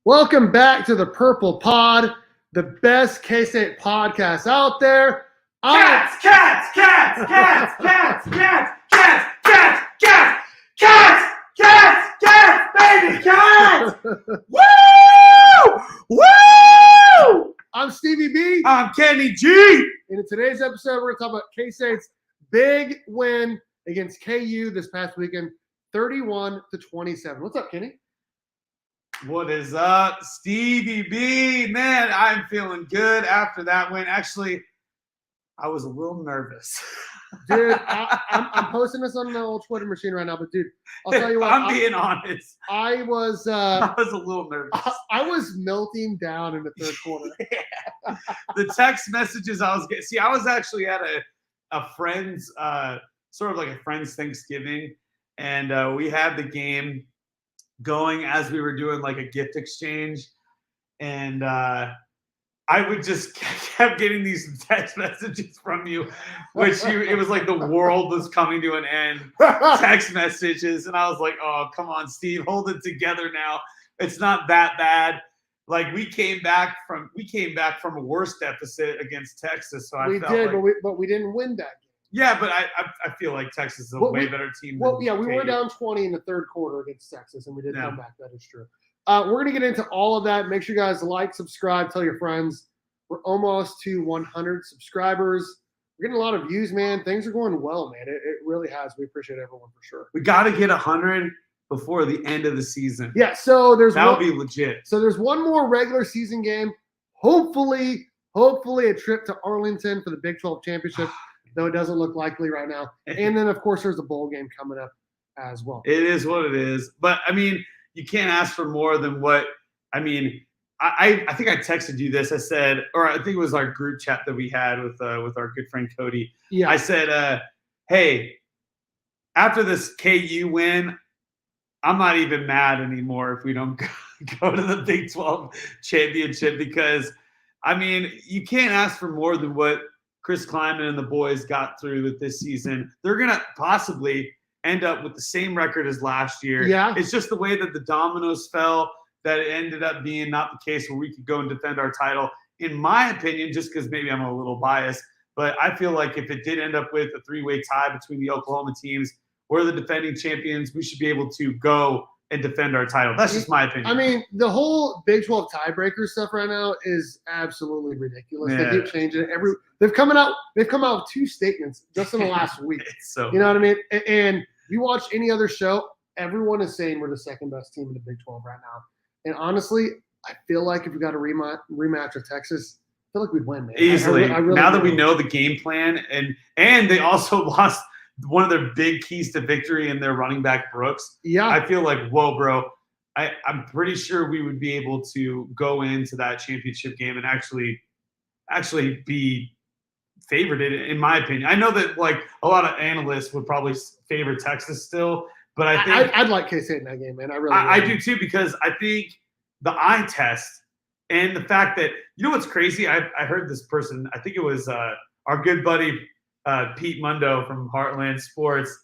Welcome back to the Purple Pod, the best K-State podcast out there. Cats, baby, cats! Woo! Woo! I'm Stevie B. I'm Kenny G. And in today's episode, we're going to talk about K-State's big win against KU this past weekend, 31-27. What's up, Kenny? What is up, Stevie B? Man, I'm feeling good after that win. Actually, I was a little nervous. Dude, I'm posting this on the old Twitter machine right now, but dude, I'll tell you what. I'm being honest. I was a little nervous. I was melting down in the third quarter. Yeah. The text messages I was getting. See, I was actually at a friend's, sort of like a friend's Thanksgiving, and we had the game going as we were doing like a gift exchange, and I would just kept getting these text messages from you, it was like the world was coming to an end. Text messages, and I was like, "Oh, come on, Steve, hold it together now. It's not that bad." Like we came back from a worse deficit against Texas, so we did, but we didn't win that game. Yeah, but I feel like Texas is a way better team. Well, yeah, we were down 20 in the third quarter against Texas, and we did come back. That is true. We're going to get into all of that. Make sure you guys like, subscribe, tell your friends. We're almost to 100 subscribers. We're getting a lot of views, man. Things are going well, man. It really has. We appreciate everyone for sure. We got to get 100 before the end of the season. Yeah, so that'll be legit. So there's one more regular season game. Hopefully a trip to Arlington for the Big 12 championship. Though it doesn't look likely right now. And then, of course, there's a bowl game coming up as well. It is what it is. But, I mean, you can't ask for more than what – I mean, I think I texted you this. I said – or I think it was our group chat that we had with our good friend Cody. Yeah. I said, hey, after this KU win, I'm not even mad anymore if we don't go to the Big 12 championship because, I mean, you can't ask for more than what – Chris Kleiman and the boys got through with this season. They're going to possibly end up with the same record as last year. Yeah. It's just the way that the dominoes fell that it ended up being not the case where we could go and defend our title. In my opinion, just because maybe I'm a little biased, but I feel like if it did end up with a three-way tie between the Oklahoma teams, we're the defending champions, we should be able to go and defend our title. That's just my opinion. I mean, the whole Big 12 tiebreaker stuff right now is absolutely ridiculous. Yeah. They keep changing it. They've come out with two statements just in the last week. You know what I mean? And you watch any other show, everyone is saying we're the second best team in the Big 12 right now. And honestly, I feel like if we got a rematch with Texas, I feel like we'd win, man. Easily. I really now that we know the game plan, and they also lost one of their big keys to victory in their running back Brooks. Yeah. I feel like, whoa, bro. I'm pretty sure we would be able to go into that championship game and actually be favored, in my opinion. I know that like a lot of analysts would probably favor Texas still, but I think I'd like K-State in that game, man. I do too, because I think the eye test and the fact that, you know what's crazy? I heard this person, I think it was our good buddy Pete Mundo from Heartland Sports.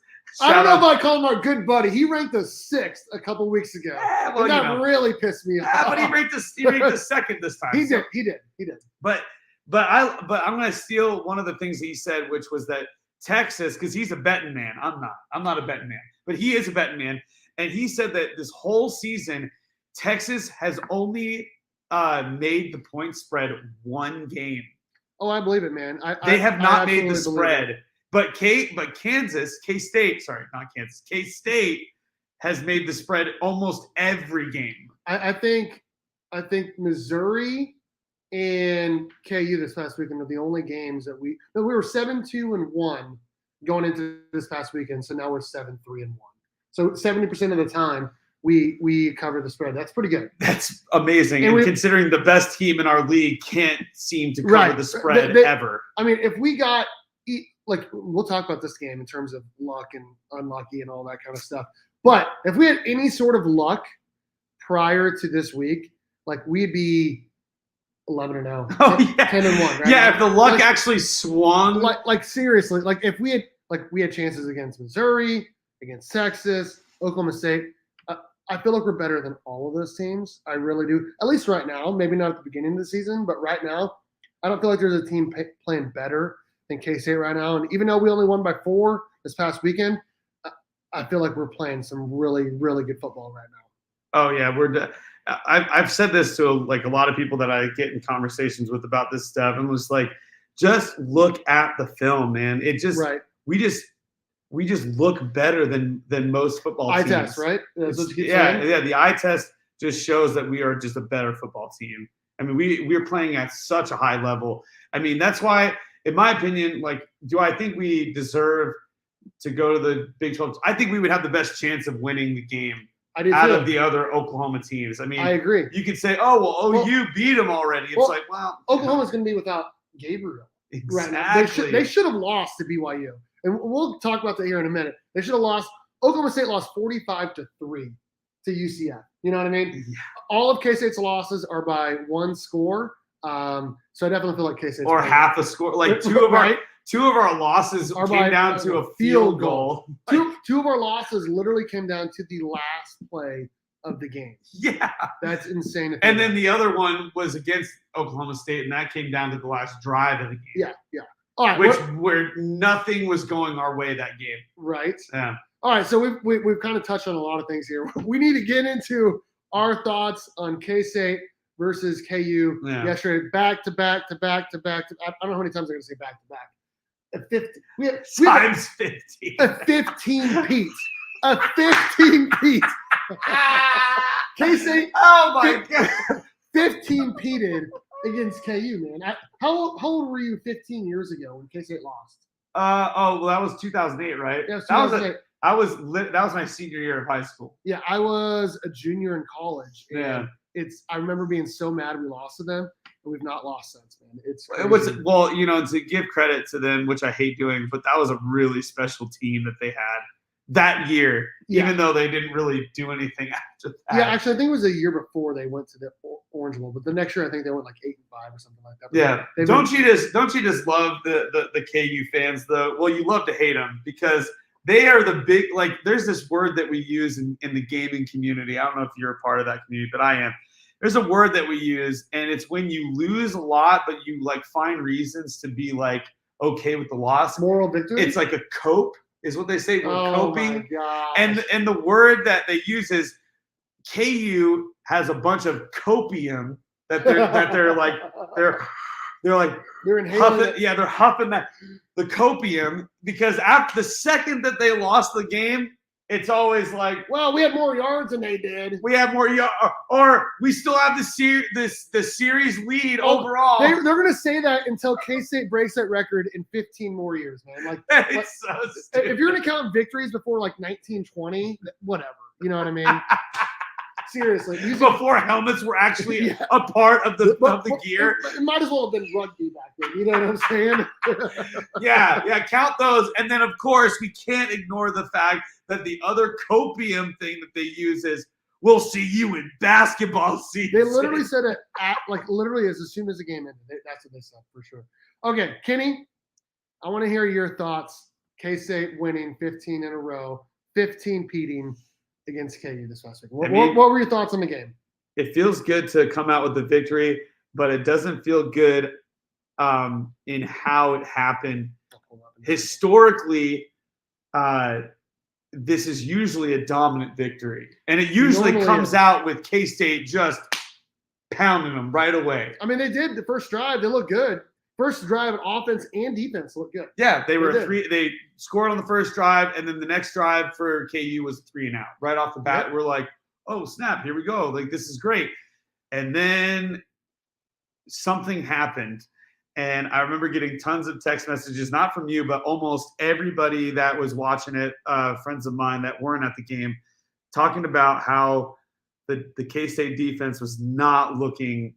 I don't know if I call him our good buddy. He ranked us 6th a couple weeks ago. Yeah, well, that really pissed me off. But he ranked us 2nd this time. He did. But I'm going to steal one of the things that he said, which was that Texas, because he's a betting man. I'm not a betting man, but he is a betting man. And he said that this whole season, Texas has only made the point spread one game. Oh, I believe it, man. They have not made the spread. But K-State has made the spread almost every game. I think Missouri and KU this past weekend are the only games that we were 7-2-1 going into this past weekend. So now we're 7-3-1. So 70% of the time we cover the spread. That's pretty good. That's amazing. And considering the best team in our league can't seem to cover the spread ever. I mean, if we got like, we'll talk about this game in terms of luck and unlucky and all that kind of stuff. But if we had any sort of luck prior to this week, like we'd be 11-0, 10-1. Right? Yeah, if the luck actually swung. Like seriously, like if we had chances against Missouri, against Texas, Oklahoma State. I feel like we're better than all of those teams. I really do. At least right now. Maybe not at the beginning of the season, but right now, I don't feel like there's a team playing better than K-State right now. And even though we only won by 4 this past weekend, I feel like we're playing some really, really good football right now. Oh yeah, I've said this to like a lot of people that I get in conversations with about this stuff, and was like, just look at the film, man. It just we just look better than most football teams. Eye test, right? Yeah. The eye test just shows that we are just a better football team. I mean, we're playing at such a high level. I mean, that's why, in my opinion, like, do I think we deserve to go to the Big 12? I think we would have the best chance of winning the game out of the other Oklahoma teams. I mean, I agree. You could say, oh, well, OU beat them already. It's like, well, Oklahoma's going to be without Gabriel. Exactly. Right now. They should have lost to BYU. And we'll talk about that here in a minute. They should have lost. Oklahoma State lost 45-3 to UCF. You know what I mean? Yeah. All of K-State's losses are by 1 score. So I definitely feel like K-State's or half a score. Like two of our losses came down to a field goal. Two of our losses literally came down to the last play of the game. Yeah. That's insane. And then the other one was against Oklahoma State, and that came down to the last drive of the game. Yeah. All right, where nothing was going our way that game. Right. Yeah. All right, so we've kind of touched on a lot of things here. We need to get into our thoughts on K-State versus KU yesterday. Back to back. I don't know how many times I'm going to say back to back. Times 15. A 15 Pete. A 15 Pete. K-State. Oh my God. 15 Peted against KU, man. How old were you 15 years ago when K-State lost? Well, that was 2008, right? Yeah, 2008. That was my senior year of high school. Yeah, I was a junior in college. And I remember being so mad we lost to them, and we've not lost since, man. It was to give credit to them, which I hate doing, but that was a really special team that they had that year, even though they didn't really do anything after that. Yeah, actually, I think it was a year before they went to the Orange Bowl, but the next year I think they went like 8-5 or something like that. But don't you just love the KU fans though? Well, you love to hate them because they are the big, like, there's this word that we use in the gaming community. I don't know if you're a part of that community, but I am. There's a word that we use, and it's when you lose a lot, but you like find reasons to be like okay with the loss. Moral victory. It's like a cope, is what they say. We're coping. My and the word that they use is KU has a bunch of copium that they're inhaling huffing. Yeah, they're huffing the copium because after the second that they lost the game, it's always like, well, we had more yards than they did. We have more yards, or we still have the series lead overall. They're going to say that until K-State breaks that record in 15 more years, man. It's so stupid. If you're going to count victories before like 1920, whatever. You know what I mean? Seriously. Before helmets were actually a part of the gear. It might as well have been rugby back then. You know what I'm saying? Yeah. Count those. And then, of course, we can't ignore the fact that the other copium thing that they use is, we'll see you in basketball season. They literally said it literally as soon as the game ended. That's what they said for sure. Okay, Kenny, I want to hear your thoughts. K-State winning 15 in a row, 15 peating against KU this last week. What were your thoughts on the game? It feels good to come out with the victory, but it doesn't feel good in how it happened. Historically, this is usually a dominant victory, and it usually comes out with K-State just pounding them right away. I mean, they did the first drive. They looked good. First drive, offense and defense looked good. Yeah, they scored on the first drive, and then the next drive for KU was 3-and-out. Right off the bat, we're like, oh, snap, here we go. Like, this is great. And then something happened, and I remember getting tons of text messages, not from you, but almost everybody that was watching it, friends of mine that weren't at the game, talking about how the K-State defense was not looking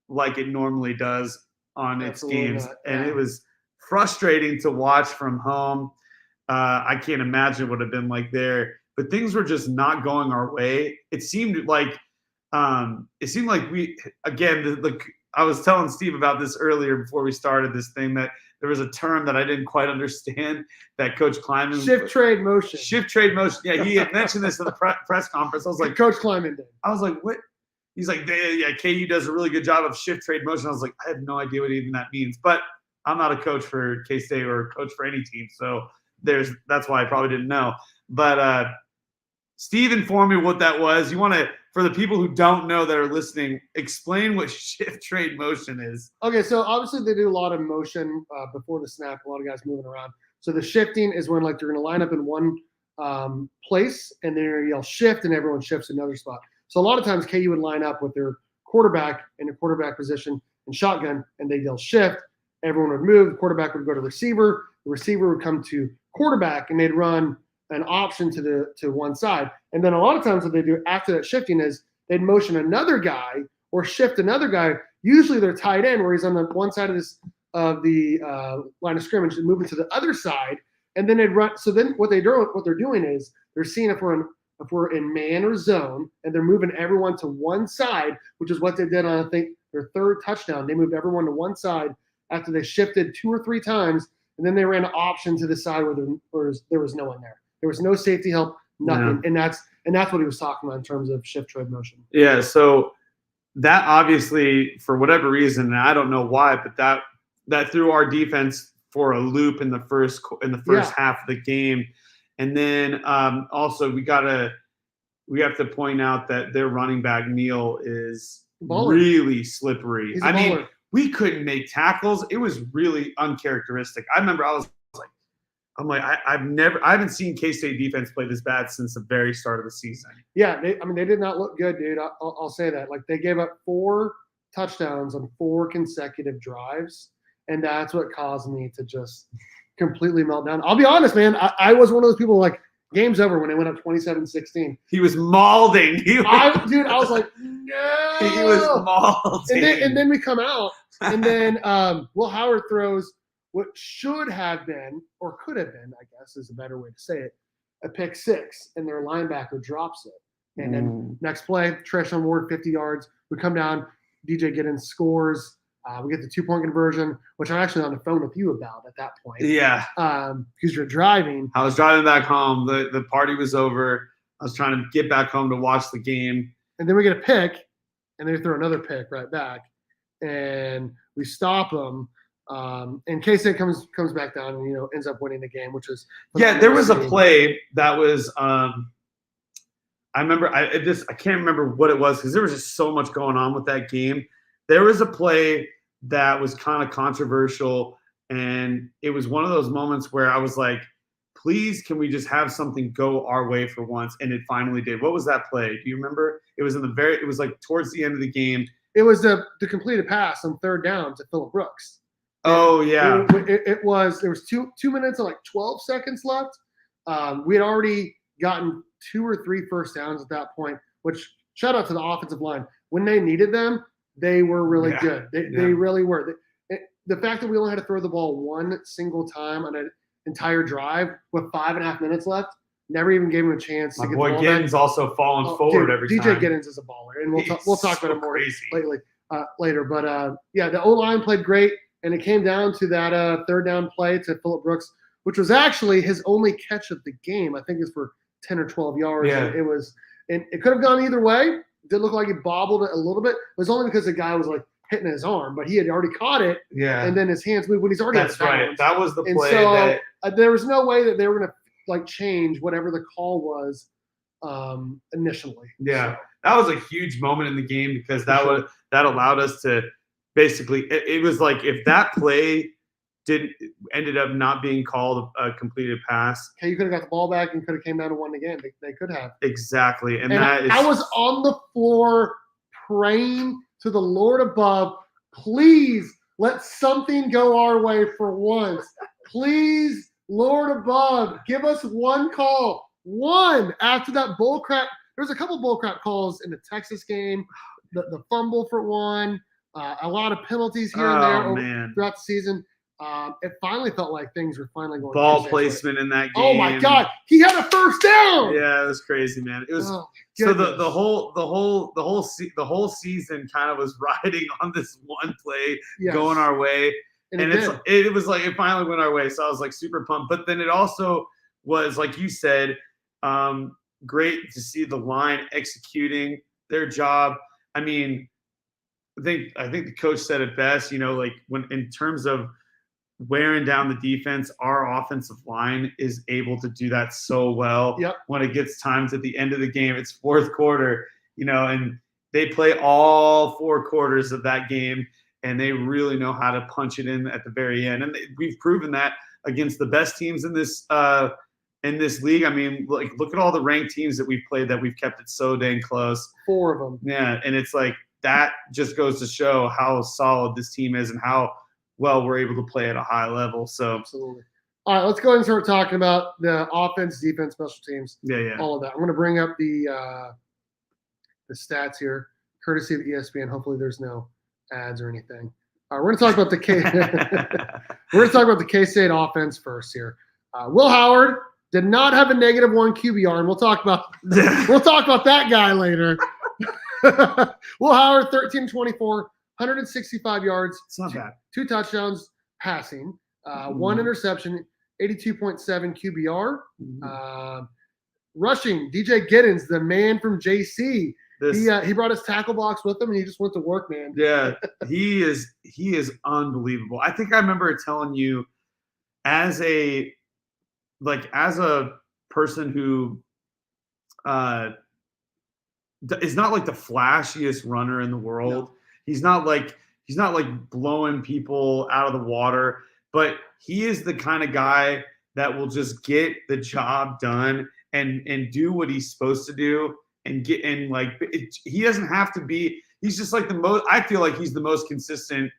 like it normally does on its games. And it was frustrating to watch from home. I can't imagine what it would have been like there, but things were just not going our way. It seemed like it seemed like I was telling Steve about this earlier before we started this thing, that there was a term that I didn't quite understand that Coach Kleiman. Shift trade motion. Shift trade motion. Yeah, he had mentioned this in the press conference. I was like, Coach Kleiman did. I was like, what? He's like, yeah, KU does a really good job of shift trade motion. I was like, I have no idea what even that means. But I'm not a coach for K-State or a coach for any team, so that's why I probably didn't know. But Steve informed me what that was. You want to, for the people who don't know that are listening, explain what shift trade motion is. Okay, so obviously they do a lot of motion before the snap, a lot of guys moving around. So the shifting is when, like, they're going to line up in one place, and then you yell shift, and everyone shifts another spot. So a lot of times KU would line up with their quarterback in a quarterback position and shotgun, and they'd yell shift. Everyone would move. The quarterback would go to receiver. The receiver would come to quarterback, and they'd run an option to one side. And then a lot of times what they do after that shifting is they'd motion another guy or shift another guy. Usually they're tight end, where he's on the one side of the line of scrimmage, and moving to the other side, and then they'd run. So then what they're doing is they're seeing if we're in man or zone, and they're moving everyone to one side, which is what they did on, I think, their third touchdown. They moved everyone to one side after they shifted 2 or 3 times, and then they ran an option to the side where there was no one there. There was no safety help, nothing. Yeah. And that's what he was talking about in terms of shift trade motion. Yeah, so that obviously, for whatever reason, and I don't know why, but that threw our defense for a loop in the first half of the game. And then also we have to point out that their running back Neal is really slippery. I mean, we couldn't make tackles. It was really uncharacteristic. I remember I haven't seen K-State defense play this bad since the very start of the season. Yeah, they did not look good, dude. I'll say that. Like, they gave up 4 touchdowns on 4 consecutive drives, and that's what caused me to just completely melt down. I'll be honest, man. I was one of those people, like, game's over when they went up 27-16. He was mauling. I was like, no. He was mauling. And then we come out, and then Will Howard throws what should have been, or could have been, I guess is a better way to say it, a pick 6, and their linebacker drops it. And then next play, Treshawn Ward, 50 yards. We come down, DJ Giddens scores. We get the 2-point conversion, which I'm actually on the phone with you about at that point. Yeah. Because you're driving. I was driving back home. The party was over. I was trying to get back home to watch the game. And then we get a pick, and they throw another pick right back. And we stop them. And K-State comes back down and, ends up winning the game, which is – yeah, there was a play that was I remember – I can't remember what it was because there was just so much going on with that game. There was a play that was kind of controversial, and it was one of those moments where I was like, please, can we just have something go our way for once? And it finally did. What was that play? Do you remember? It was it was like towards the end of the game. It was the completed pass on 3rd down to Phillip Brooks. Oh, yeah. There was 2 minutes and like 12 seconds left. We had already gotten 2 or 3 first downs at that point, which shout out to the offensive line. When they needed them, they were really good. They really were. The fact that we only had to throw the ball 1 single time on an entire drive with 5.5 minutes left never even gave him a chance to get the ball back. Giddens also falling forward every DJ time. DJ Giddens is a baller, and we'll talk about it more later. But the O-line played great, and it came down to that 3rd down play to Phillip Brooks, which was actually his only catch of the game. I think it's for 10 or 12 yards. Yeah. And it could have gone either way. It did look like he bobbled it a little bit. It was only because the guy was like hitting his arm, but he had already caught it. Yeah. And then his hands moved when he's already. That's right. That was the play. And so there was no way that they were going to like change whatever the call was initially. Yeah, that was a huge moment in the game because that allowed us to basically. It was like if that play ended up not being called a completed pass. Okay, you could have got the ball back and could have came down to 1 again. They could have. Exactly, and I was on the floor praying to the Lord above, please let something go our way for once. Please, Lord above, give us one call. One after that bullcrap. There was a couple bullcrap calls in the Texas game. The fumble for one. A lot of penalties here and there throughout the season. It finally felt like things were finally going. Ball placement in that game. Oh my God, he had a first down. Yeah, it was crazy, man. It was so the whole season kind of was riding on this one play going our way, and it was like it finally went our way. So I was like super pumped. But then it also was like you said, great to see the line executing their job. I mean, I think the coach said it best. You know, like when in terms of wearing down the defense, our offensive line is able to do that so well. When it gets times at the end of the game, it's fourth quarter, you know, and they play all 4 quarters of that game, and they really know how to punch it in at the very end. And we've proven that against the best teams in this league. I mean, like look at all the ranked teams that we've played that we've kept it so dang close. 4 of them. Yeah, and it's like that just goes to show how solid this team is and how well we're able to play at a high level. So absolutely. All right, let's go ahead and start talking about the offense, defense, special teams. All of that. I'm going to bring up the stats here, courtesy of ESPN. Hopefully, there's no ads or anything. All right, we're going to talk about the K-State offense first here. Will Howard did not have a -1 QBR, and we'll talk about that guy later. Will Howard 13-24. 165 yards. It's not bad. 2 touchdowns passing, 1 interception, 82.7 QBR. Rushing, DJ Giddens, the man from JC. He brought his tackle box with him, and he just went to work, man. Yeah, he is unbelievable. I think I remember telling you, as a person who is not like the flashiest runner in the world. No. He's not like blowing people out of the water, but he is the kind of guy that will just get the job done and do what he's supposed to do and get in. Like he doesn't have to be. He's just like the most. I feel like he's the most consistent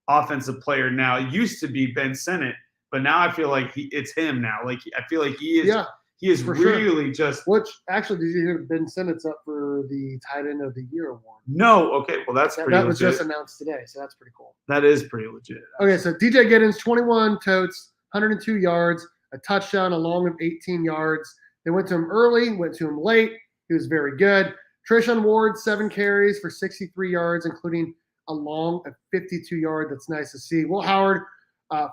offensive player now. It used to be Ben Sinnott, but now I feel like it's him now. Like I feel like he is. Yeah. He is really just. Which actually, did you hear Ben Sinnott's up for the Tight End of the Year award? No. Okay. Well, that's pretty legit. That was just announced today, so that's pretty cool. That is pretty legit. Okay, so DJ Giddens, 21 totes, 102 yards, a touchdown, along with 18 yards. They went to him early, went to him late. He was very good. Treshaun Ward, 7 carries for 63 yards, including a 52-yard. That's nice to see. Will Howard.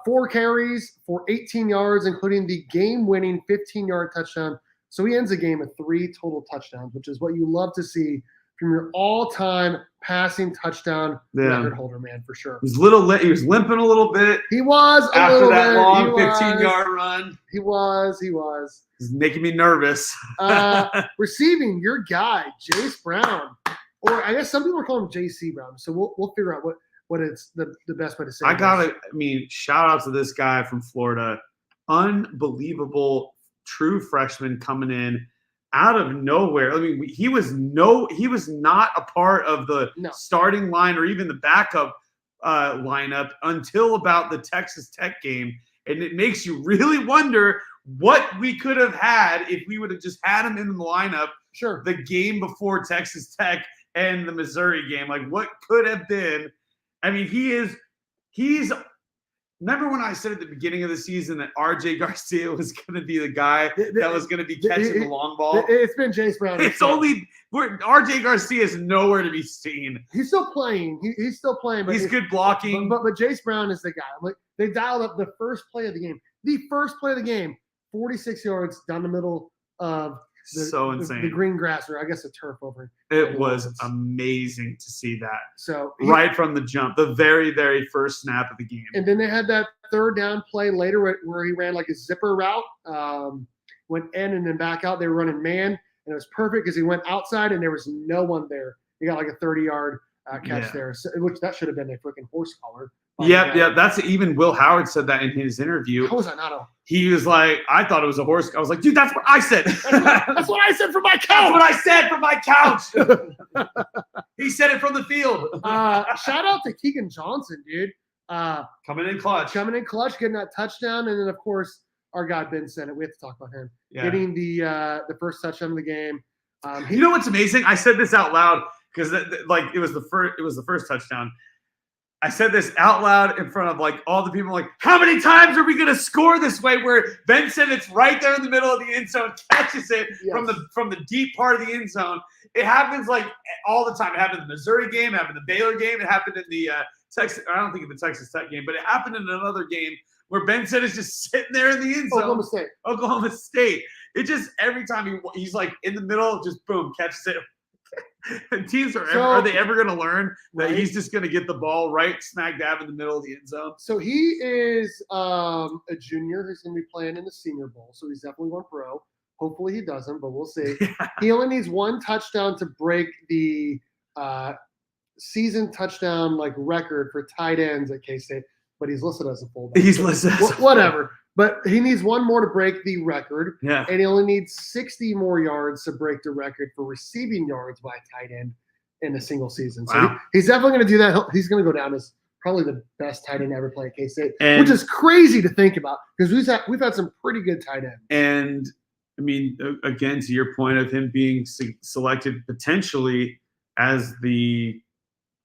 4 carries for 18 yards, including the game-winning 15-yard touchdown. So he ends the game with 3 total touchdowns, which is what you love to see from your all-time passing touchdown record holder, man, for sure. He was limping a little bit. He was after that long 15-yard run. He was. He's making me nervous. Receiving, your guy, Jace Brown, or I guess some people are calling him JC Brown. So we'll figure out what it's the best way to say it. Shout out to this guy from Florida. Unbelievable true freshman coming in out of nowhere. I mean, he was not a part of the starting line or even the backup lineup until about the Texas Tech game. And it makes you really wonder what we could have had if we would have just had him in the lineup the game before Texas Tech and the Missouri game. Like, what could have been? I mean, he's remember when I said at the beginning of the season that RJ Garcia was going to be the guy that was going to be catching the long ball? It's been Jace Brown. RJ Garcia is nowhere to be seen. He's still playing. He's still playing. But he's good blocking. But Jace Brown is the guy. Like, they dialed up the first play of the game. The first play of the game, 46 yards down the middle of insane. The green grass, or I guess the turf over. It was amazing to see that. So right from the jump, the very, very first snap of the game. And then they had that 3rd down play later where he ran like a zipper route, went in and then back out. They were running man, and it was perfect because he went outside and there was no one there. He got like a 30-yard catch there, which that should have been a freaking horse collar. Yeah. That's even Will Howard said that in his interview. How was that not He was like, I thought it was a horse. I was like, dude, that's what I said. That's what I said from my couch. That's what I said from my couch. He said it from the field. Shout out to Keegan Johnson, dude. Coming in clutch, getting that touchdown, and then of course our guy Ben Sinnott. We have to talk about him getting the first touchdown of the game. You know what's amazing? I said this out loud because it was the first touchdown. I said this out loud in front of like all the people. Like, how many times are we going to score this way? Where Ben Simmons right there in the middle of the end zone catches it from the deep part of the end zone. It happens like all the time. It happened in the Missouri game. It happened in the Baylor game. It happened in the Texas. I don't think in the Texas Tech game, but it happened in another game where Ben Simmons just sitting there in the end zone. Oklahoma State. It just every time he's like in the middle, just boom, catches it. And teams are they ever going to learn that he's just going to get the ball right smack dab in the middle of the end zone? So he is a junior who's going to be playing in the Senior Bowl, so he's definitely going pro. Hopefully he doesn't, but we'll see. He only needs one touchdown to break the season touchdown record for tight ends at K-State, but he's listed as a fullback. He's listed as whatever. But he needs one more to break the record. Yeah. And he only needs 60 more yards to break the record for receiving yards by a tight end in a single season. So he's definitely going to do that. He's going to go down as probably the best tight end ever play at K-State, which is crazy to think about because we've had some pretty good tight ends. And, I mean, again, to your point of him being selected potentially as the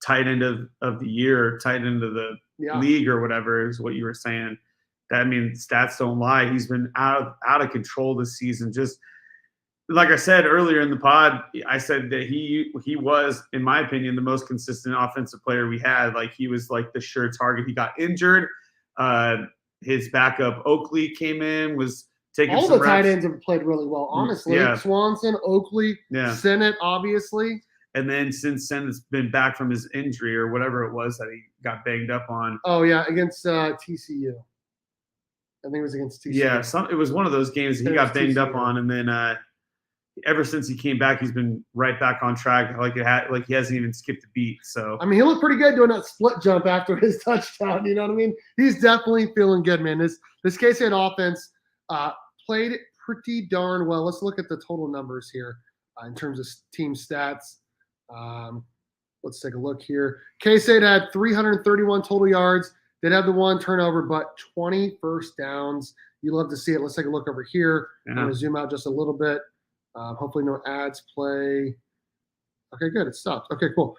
tight end of the year, tight end of the league or whatever is what you were saying. I mean, stats don't lie. He's been out of control this season. Just like I said earlier in the pod, I said that he was, in my opinion, the most consistent offensive player we had. Like he was like the sure target. He got injured. His backup Oakley came in, was taking all some the tight ends have played really well, honestly. Yeah. Swanson, Oakley, Sennett, obviously. And then since Sennett's been back from his injury or whatever it was that he got banged up on. Oh yeah, against TCU. I think it was against TCU. Yeah, it was one of those games that he got banged up on, and then ever since he came back, he's been right back on track. Like he hasn't even skipped a beat. So I mean, he looked pretty good doing that split jump after his touchdown. You know what I mean? He's definitely feeling good, man. This K-State offense played pretty darn well. Let's look at the total numbers here in terms of team stats. Let's take a look here. K-State had 331 total yards. They'd have the one turnover, but 20 first downs. You love to see it. Let's take a look over here. I'm going to zoom out just a little bit. Hopefully no ads play. Okay, good. It stopped. Okay, cool.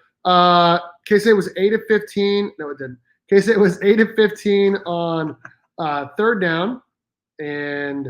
K-State was 8 of 15. No, it didn't. K-State was 8 of 15 on third down, and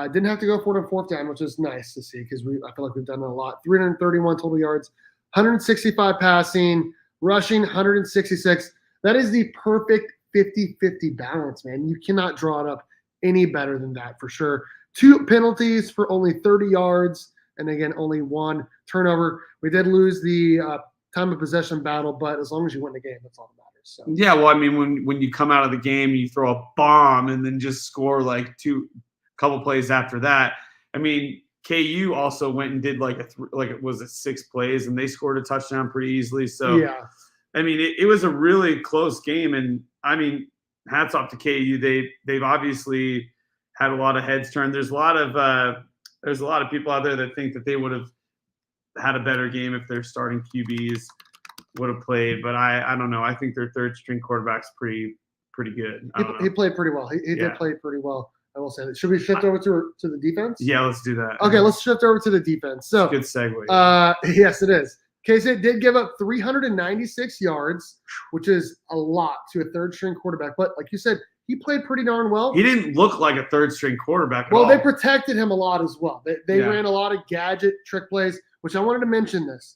didn't have to go for it on fourth down, which is nice to see because I feel like we've done it a lot. 331 total yards, 165 passing, rushing 166. That is the perfect 50-50 balance, man. You cannot draw it up any better than that for sure. 2 penalties for only 30 yards, and again, only 1 turnover. We did lose the time of possession battle, but as long as you win the game, that's all that matters. So. Yeah, well, I mean, when you come out of the game, you throw a bomb and then just score like couple plays after that. I mean, KU also went and did it was 6 plays, and they scored a touchdown pretty easily. So yeah. I mean, it was a really close game, and I mean, hats off to KU. They've obviously had a lot of heads turned. There's a lot of people out there that think that they would have had a better game if their starting QBs would have played, but I don't know. I think their third string quarterback's pretty good. He played pretty well. He did play pretty well. I will say that. Should we shift over to the defense? Yeah, let's do that. Okay, let's shift over to the defense. So good segue. Yes, it is. K-State did give up 396 yards, which is a lot to a third-string quarterback. But like you said, he played pretty darn well. He didn't look like a third-string quarterback at all. Well, they protected him a lot as well. They ran a lot of gadget trick plays, which I wanted to mention this.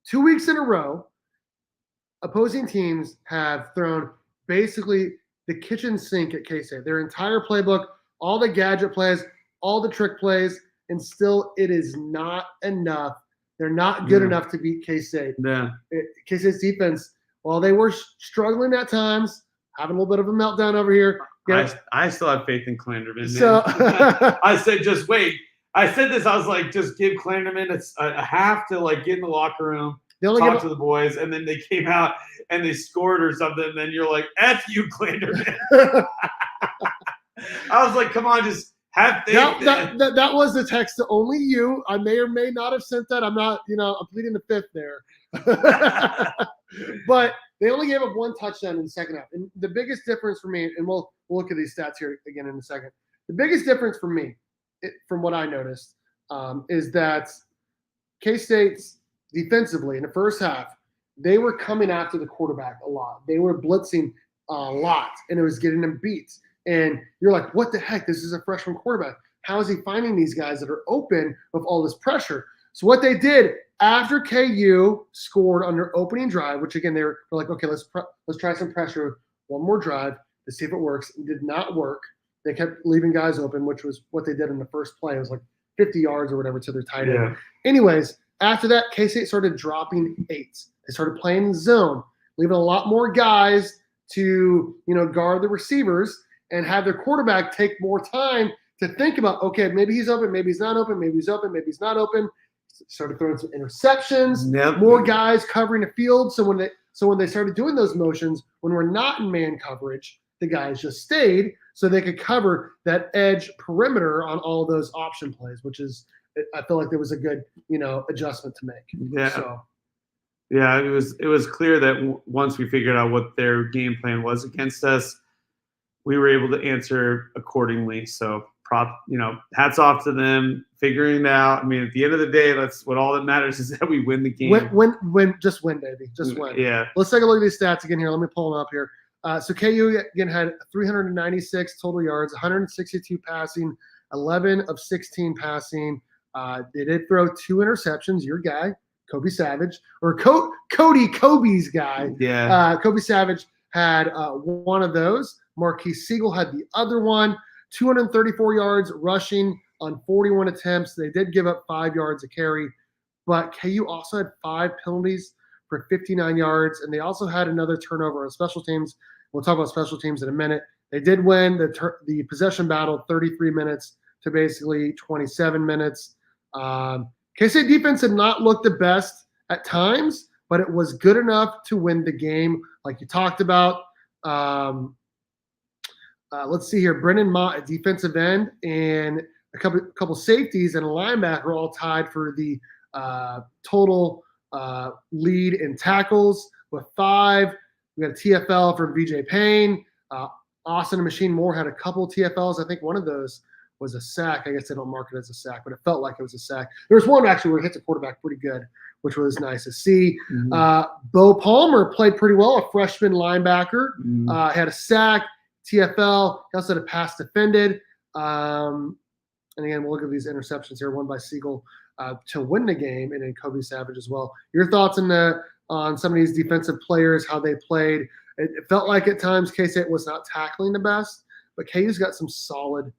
2 weeks in a row, opposing teams have thrown basically the kitchen sink at K-State. Their entire playbook, all the gadget plays, all the trick plays, and still it is not enough. They're not good enough to beat K-State. Yeah. K-State's defense, while they were struggling at times, having a little bit of a meltdown over here. I still have faith in Clanderman. So I said, just wait. I said this. I was like, just give Clanderman a half to get in the locker room, talk to the boys, and then they came out and they scored or something. And then you're like, F you, Clanderman. I was like, come on, just have faith. That was the text to only you. I may or may not have sent that. I'm not, I'm pleading the fifth there. But they only gave up 1 touchdown in the second half. And the biggest difference for me, and we'll look at these stats here again in a second. The biggest difference for me, from what I noticed, is that K-State's defensively in the first half, they were coming after the quarterback a lot. They were blitzing a lot, and it was getting them beat. And you're like, what the heck? This is a freshman quarterback. How is he finding these guys that are open with all this pressure? So what they did after KU scored on their opening drive, which again they're like, okay, let's try some pressure, one more drive to see if it works. It did not work. They kept leaving guys open, which was what they did in the first play. It was like 50 yards or whatever to their tight end. Yeah. Anyways, after that, K-State started dropping eights. They started playing zone, leaving a lot more guys to guard the receivers and have their quarterback take more time to think about, okay, maybe he's open, maybe he's not open, maybe he's open, maybe he's not open. Started throwing some interceptions, more guys covering the field. So when they started doing those motions, when we're not in man coverage, the guys just stayed so they could cover that edge perimeter on all those option plays, which is, I feel like there was a good, adjustment to make. Yeah. So. Yeah, it was clear that once we figured out what their game plan was against us, we were able to answer accordingly. So hats off to them figuring it out. I mean, at the end of the day, that's what all that matters is that we win the game. Just win, baby. Just win. Yeah. Let's take a look at these stats again here. Let me pull them up here. So KU again had 396 total yards, 162 passing, 11 of 16 passing. They did throw 2 interceptions. Your guy, Kobe Savage, or Kobe's guy. Yeah. Kobe Savage had one of those. Marquise Siegel had the other one. 234 yards rushing on 41 attempts. They did give up 5 yards a carry, but KU also had 5 penalties for 59 yards, and they also had another turnover on special teams. We'll talk about special teams in a minute. They did win the possession battle 33 minutes to basically 27 minutes. K-State defense did not look the best at times, but it was good enough to win the game, like you talked about. Let's see here. Brendan Mott at defensive end and a couple safeties and a linebacker all tied for the total lead in tackles with 5. We got a TFL from BJ Payne. Austin and Machine Moore had a couple TFLs. I think one of those was a sack. I guess they don't mark it as a sack, but it felt like it was a sack. There was one actually where it hit the quarterback pretty good, which was nice to see. Mm-hmm. Bo Palmer played pretty well, a freshman linebacker. Had a sack, TFL. He also had a pass defended. And again, we'll look at these interceptions here, one by Siegel to win the game, and then Kobe Savage as well. Your thoughts on some of these defensive players, how they played? It felt like at times K-State was not tackling the best, but KU's got some solid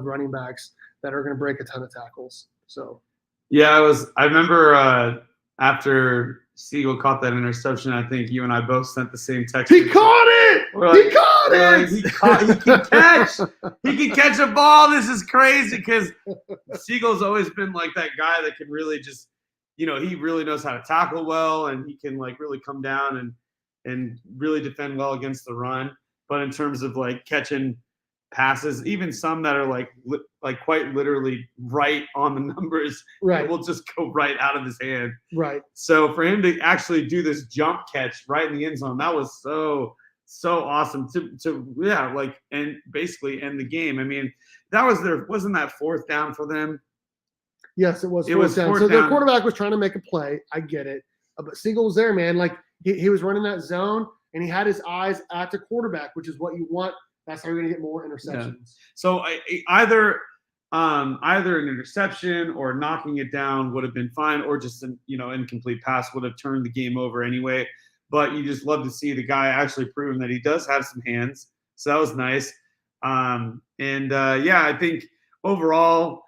running backs that are going to break a ton of tackles. So, yeah, I remember after Siegel caught that interception, I think you and I both sent the same text. He caught it! He caught it! He can catch. He can catch a ball. This is crazy because Siegel's always been like that guy that can really just, he really knows how to tackle well, and he can like really come down and really defend well against the run. But in terms of like catching passes, even some that are like quite literally right on the numbers, right, will just go right out of his hand. Right. So for him to actually do this jump catch right in the end zone, that was so awesome and basically end the game. I mean, wasn't that 4th down for them? Yes, it was. It was down. So the quarterback was trying to make a play. I get it, but Siegel was there, man. Like he was running that zone, and he had his eyes at the quarterback, which is what you want. That's how you're going to get more interceptions. Yeah. So either an interception or knocking it down would have been fine, or just an incomplete pass would have turned the game over anyway. But you just love to see the guy actually proving that he does have some hands. So that was nice. I think overall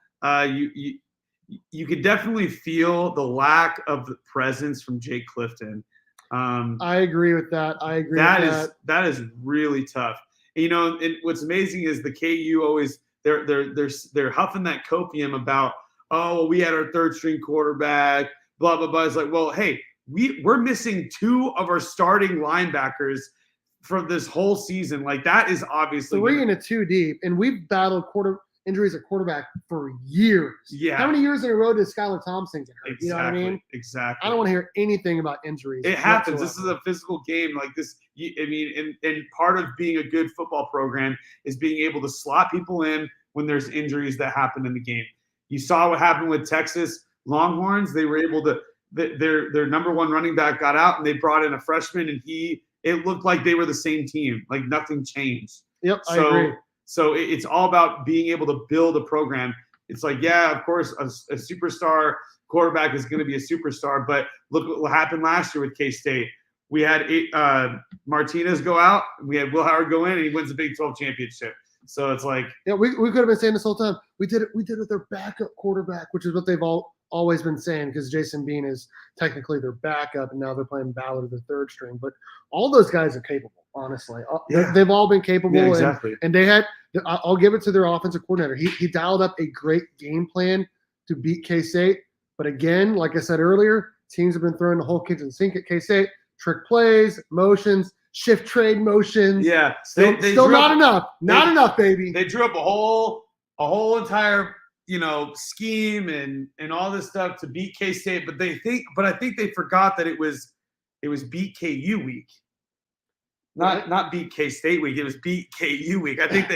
you could definitely feel the lack of the presence from Jake Clifton. I agree with that. That is really tough. What's amazing is the KU always they're huffing that copium about, we had our 3rd string quarterback, blah blah blah. It's like, well, hey, we're missing 2 of our starting linebackers for this whole season. Like that is obviously 3 and a 2 deep, and we've battled injuries at quarterback for years. Yeah. How many years in a row did Skylar Thompson get hurt? Exactly. You know what I mean? Exactly. I don't want to hear anything about injuries. It happens. This is a physical game like this. And part of being a good football program is being able to slot people in when there's injuries that happen in the game. You saw what happened with Texas Longhorns. They were able to their number one running back got out, and they brought in a freshman, and it looked like they were the same team. Like nothing changed. Yep, I agree. So it's all about being able to build a program. It's like, yeah, of course, a superstar quarterback is going to be a superstar, but look what happened last year with K-State. We had Martinez go out, we had Will Howard go in, and he wins the Big 12 championship. So it's like, yeah, we could have been saying this whole time. We did it with their backup quarterback, which is what they've always been saying, because Jason Bean is technically their backup, and now they're playing Ballard, their third string. But all those guys are capable, honestly. Yeah. They've all been capable. Yeah, exactly. And they had. I'll give it to their offensive coordinator. He dialed up a great game plan to beat K-State. But again, like I said earlier, teams have been throwing the whole kitchen sink at K-State. Trick plays, motions, shift trade motions. Yeah, still not enough. Not enough, baby. They drew up a whole entire scheme and all this stuff to beat K-State. But I think they forgot that it was beat KU week, not beat K-State week. It was beat KU week. I think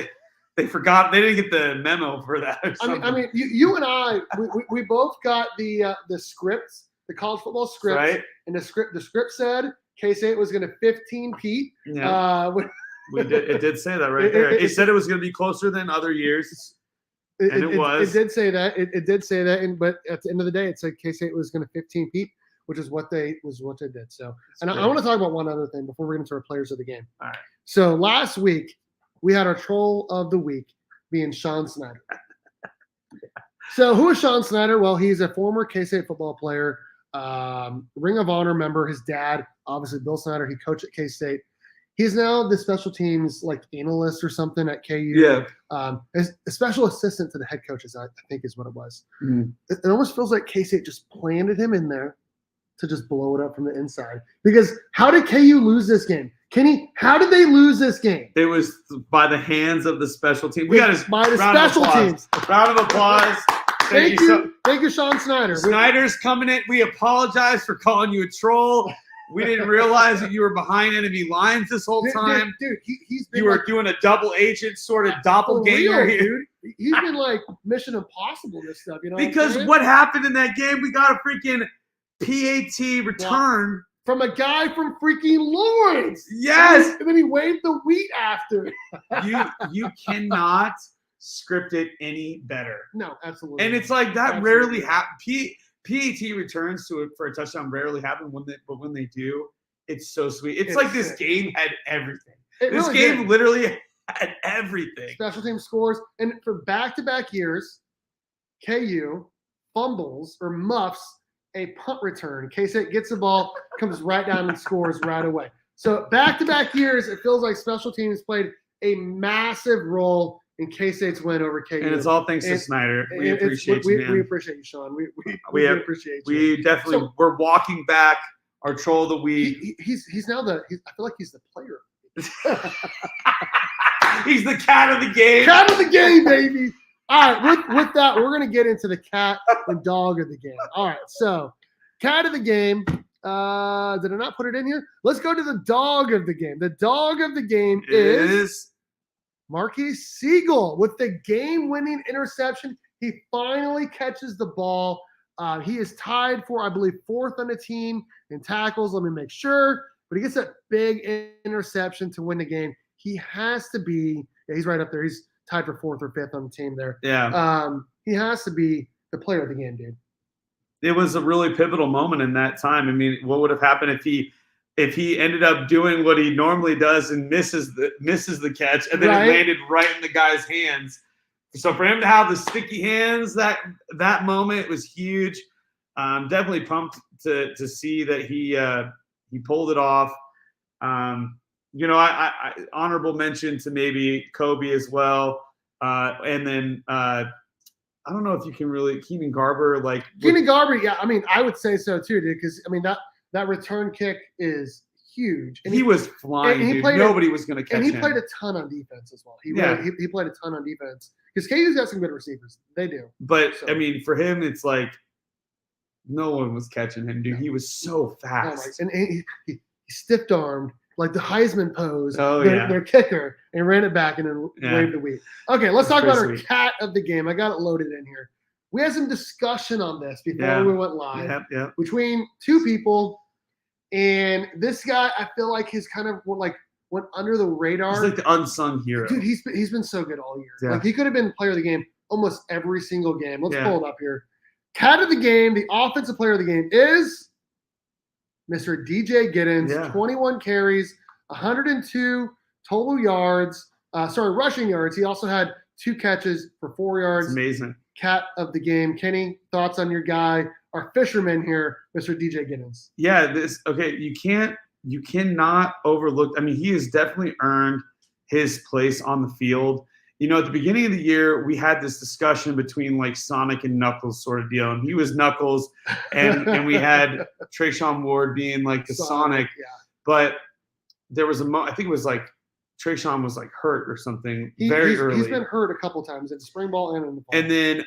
they forgot. They didn't get the memo for that. I mean, you and I, we both got the scripts, the college football scripts, right? And the script said K-State was going to 15 Pete. Yeah. It did say that right there. It said it was going to be closer than other years, and it was. It did say that. It did say that. But at the end of the day, it said K-State was going to 15 Pete, which is what they did. So, and I want to talk about one other thing before we get into our players of the game. All right. So last week, we had our troll of the week being Sean Snyder. So who is Sean Snyder? Well, he's a former K-State football player, Ring of Honor member. His dad, obviously Bill Snyder, he coached at K-State. He's now the special teams analyst or something at KU. Yeah. A special assistant to the head coaches, I think is what it was. Mm-hmm. It almost feels like K-State just planted him in there to just blow it up from the inside. Because how did KU lose this game? Kenny, how did they lose this game? It was by the hands of the special team. We got by the special teams. Round of applause. Thank you, Sean Snyder. Snyder's coming in. We apologize for calling you a troll. We didn't realize that you were behind enemy lines this whole time. Dude, he's been you were doing a double agent sort of doppelganger here. Dude. He's been like Mission Impossible this stuff, you know. Because what happened in that game? We got a freaking PAT return from a guy from freaking Lawrence. Yes. And then he waved the wheat after. You cannot script it any better. No, absolutely. And it's like that rarely happens. PAT returns for a touchdown rarely happen but when they do, it's so sweet. It's like this game had everything. This game literally had everything. Special team scores. And for back-to-back years, KU fumbles or muffs a punt return. K-State gets the ball, comes right down and scores right away. So back-to-back years, it feels like special teams played a massive role in K-State's win over KU. And it's all thanks to Snyder. We appreciate you, man. We appreciate you, Sean. We appreciate you. We definitely we're walking back our troll of the week. He's now I feel like he's the player. He's the cat of the game. Cat of the game, baby. All right, with that, we're going to get into the cat and dog of the game. All right, so cat of the game. Did I not put it in here? Let's go to the dog of the game. The dog of the game is Marquis Siegel with the game-winning interception. He finally catches the ball. He is tied for, I believe, 4th on the team in tackles. Let me make sure. But he gets that big interception to win the game. He has to be – he's right up there. He's tied for 4th or 5th on the team there. Yeah. He has to be the player of the game, dude. It was a really pivotal moment in that time. I mean, what would have happened if he ended up doing what he normally does and misses the catch, and then it landed right in the guy's hands? So for him to have the sticky hands, that moment was huge. Definitely pumped to see that he pulled it off. I honorable mention to maybe Kobe as well, and then I don't know if you can really Keenan Garber yeah. I mean, I would say so too, dude. Because I mean that return kick is huge. And he was flying, dude. Nobody was going to catch him. And he played a ton on defense as well. He played a ton on defense because KU's got some good receivers. They do. But I mean, for him, it's like no one was catching him, dude. He was so fast. And he stiff armed. Like the Heisman pose, their kicker, and ran it back and then waved the wheat. Okay, let's talk about our cat of the game. I got it loaded in here. we had some discussion on this before we went live between two people, and this guy I feel like his kind of went under the radar. He's like the unsung hero. Dude, he's been so good all year. Yeah. Like he could have been player of the game almost every single game. Let's pull it up here. Cat of the game, the offensive player of the game is Mr. DJ Giddens. 21 carries, 102 total yards. Rushing yards. He also had 2 catches for 4 yards. It's amazing. Cat of the game. Kenny, thoughts on your guy, our fisherman here, Mr. DJ Giddens? Yeah, you cannot overlook. I mean, he has definitely earned his place on the field. You know, at the beginning of the year, we had this discussion between like Sonic and Knuckles sort of deal. And he was Knuckles, and we had Trayshawn Ward being like the Sonic. Yeah. But there was I think it was like Trayshawn was like hurt or something early. He's been hurt a couple times at the spring ball and in the fall. And then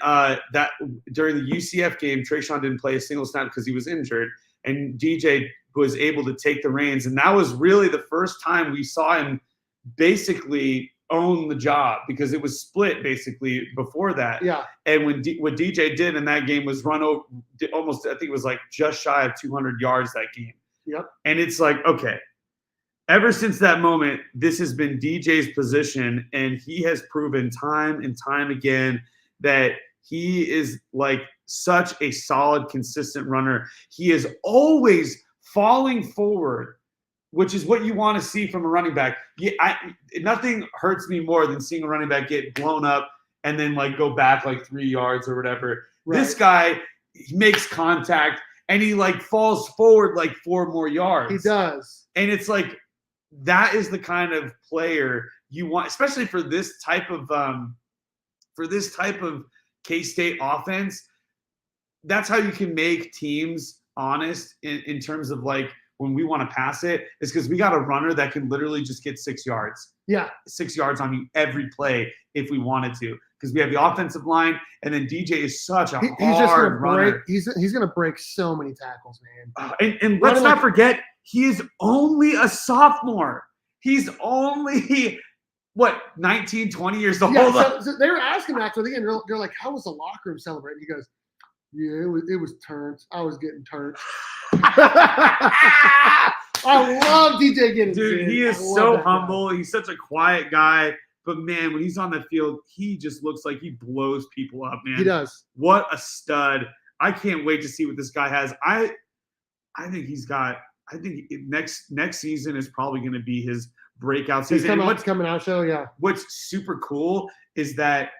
that during the UCF game, Trayshawn didn't play a single snap because he was injured. And DJ was able to take the reins. And that was really the first time we saw him basically own the job, because it was split basically before that. Yeah. And what DJ did in that game was run over almost, I think it was like just shy of 200 yards that game. Yep. And it's like, okay, ever since that moment, this has been DJ's position, and he has proven time and time again that he is like such a solid, consistent runner. He is always falling forward, which is what you want to see from a running back. Nothing hurts me more than seeing a running back get blown up and then like go back like 3 yards or whatever. Right. This guy, he makes contact and he like falls forward like 4 more yards. He does. And it's like, that is the kind of player you want, especially for this type of K-State offense. That's how you can make teams honest in terms of like when we want to pass it, is because we got a runner that can literally just get 6 yards. Yeah. 6 yards on you every play if we wanted to, because we have the offensive line, and then DJ is such a hard runner. He's going to break so many tackles, man. And let's not forget, he is only a sophomore. He's only, 19, 20 years old? Yeah, so they were asking him after the game, they're like, how was the locker room celebrating? He goes, yeah, it was turns. I was getting turned. I love DJ Giddens. Dude, he is so humble. He's such a quiet guy. But, man, when he's on the field, he just looks like he blows people up, man. He does. What a stud. I can't wait to see what this guy has. I think next season is probably going to be his breakout season. Coming out show, yeah. What's super cool is that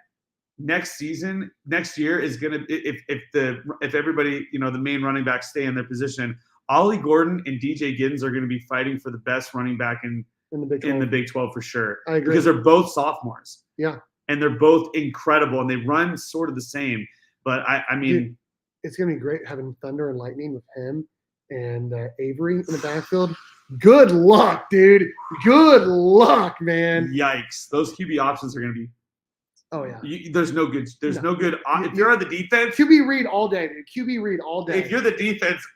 next year is going to, if everybody, the main running backs stay in their position, Ollie Gordon and DJ Giddens are going to be fighting for the best running back in the Big 12 for sure. I agree. Because they're both sophomores. Yeah. And they're both incredible, and they run sort of the same. But I mean, dude, it's going to be great having Thunder and Lightning with him and Avery in the backfield. Good luck, dude. Good luck, man. Yikes. Those QB options are going to be. Oh, yeah. There's no good. If you're on the defense. QB read all day, dude. QB read all day. If you're the defense,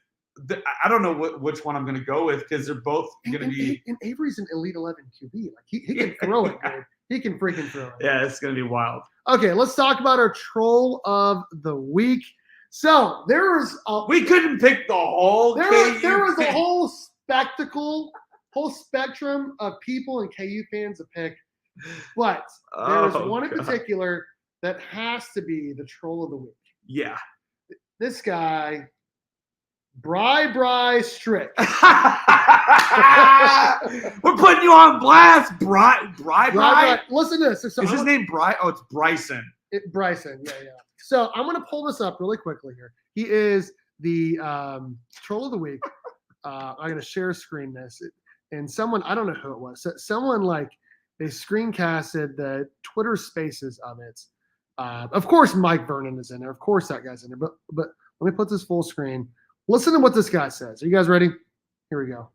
I don't know which one I'm going to go with, because they're both going to be. And Avery's an Elite 11 QB. Like he can throw it, dude. He can freaking throw it. Yeah, it's going to be wild. Okay, let's talk about our troll of the week. So there was we couldn't pick the whole. There was a whole spectrum of people and KU fans to pick, but there was one in particular that has to be the troll of the week. Yeah, this guy, Bry Strick. We're putting you on blast, Bry. Listen to this. Is his name Bry? Oh, it's Bryson. Bryson. Yeah. So I'm going to pull this up really quickly here. He is the troll of the week. I'm going to share screen this. And someone, I don't know who it was. Someone they screencasted the Twitter Spaces of it. Of course, Mike Vernon is in there. Of course, that guy's in there. But let me put this full screen. Listen to what this guy says. Are you guys ready? Here we go.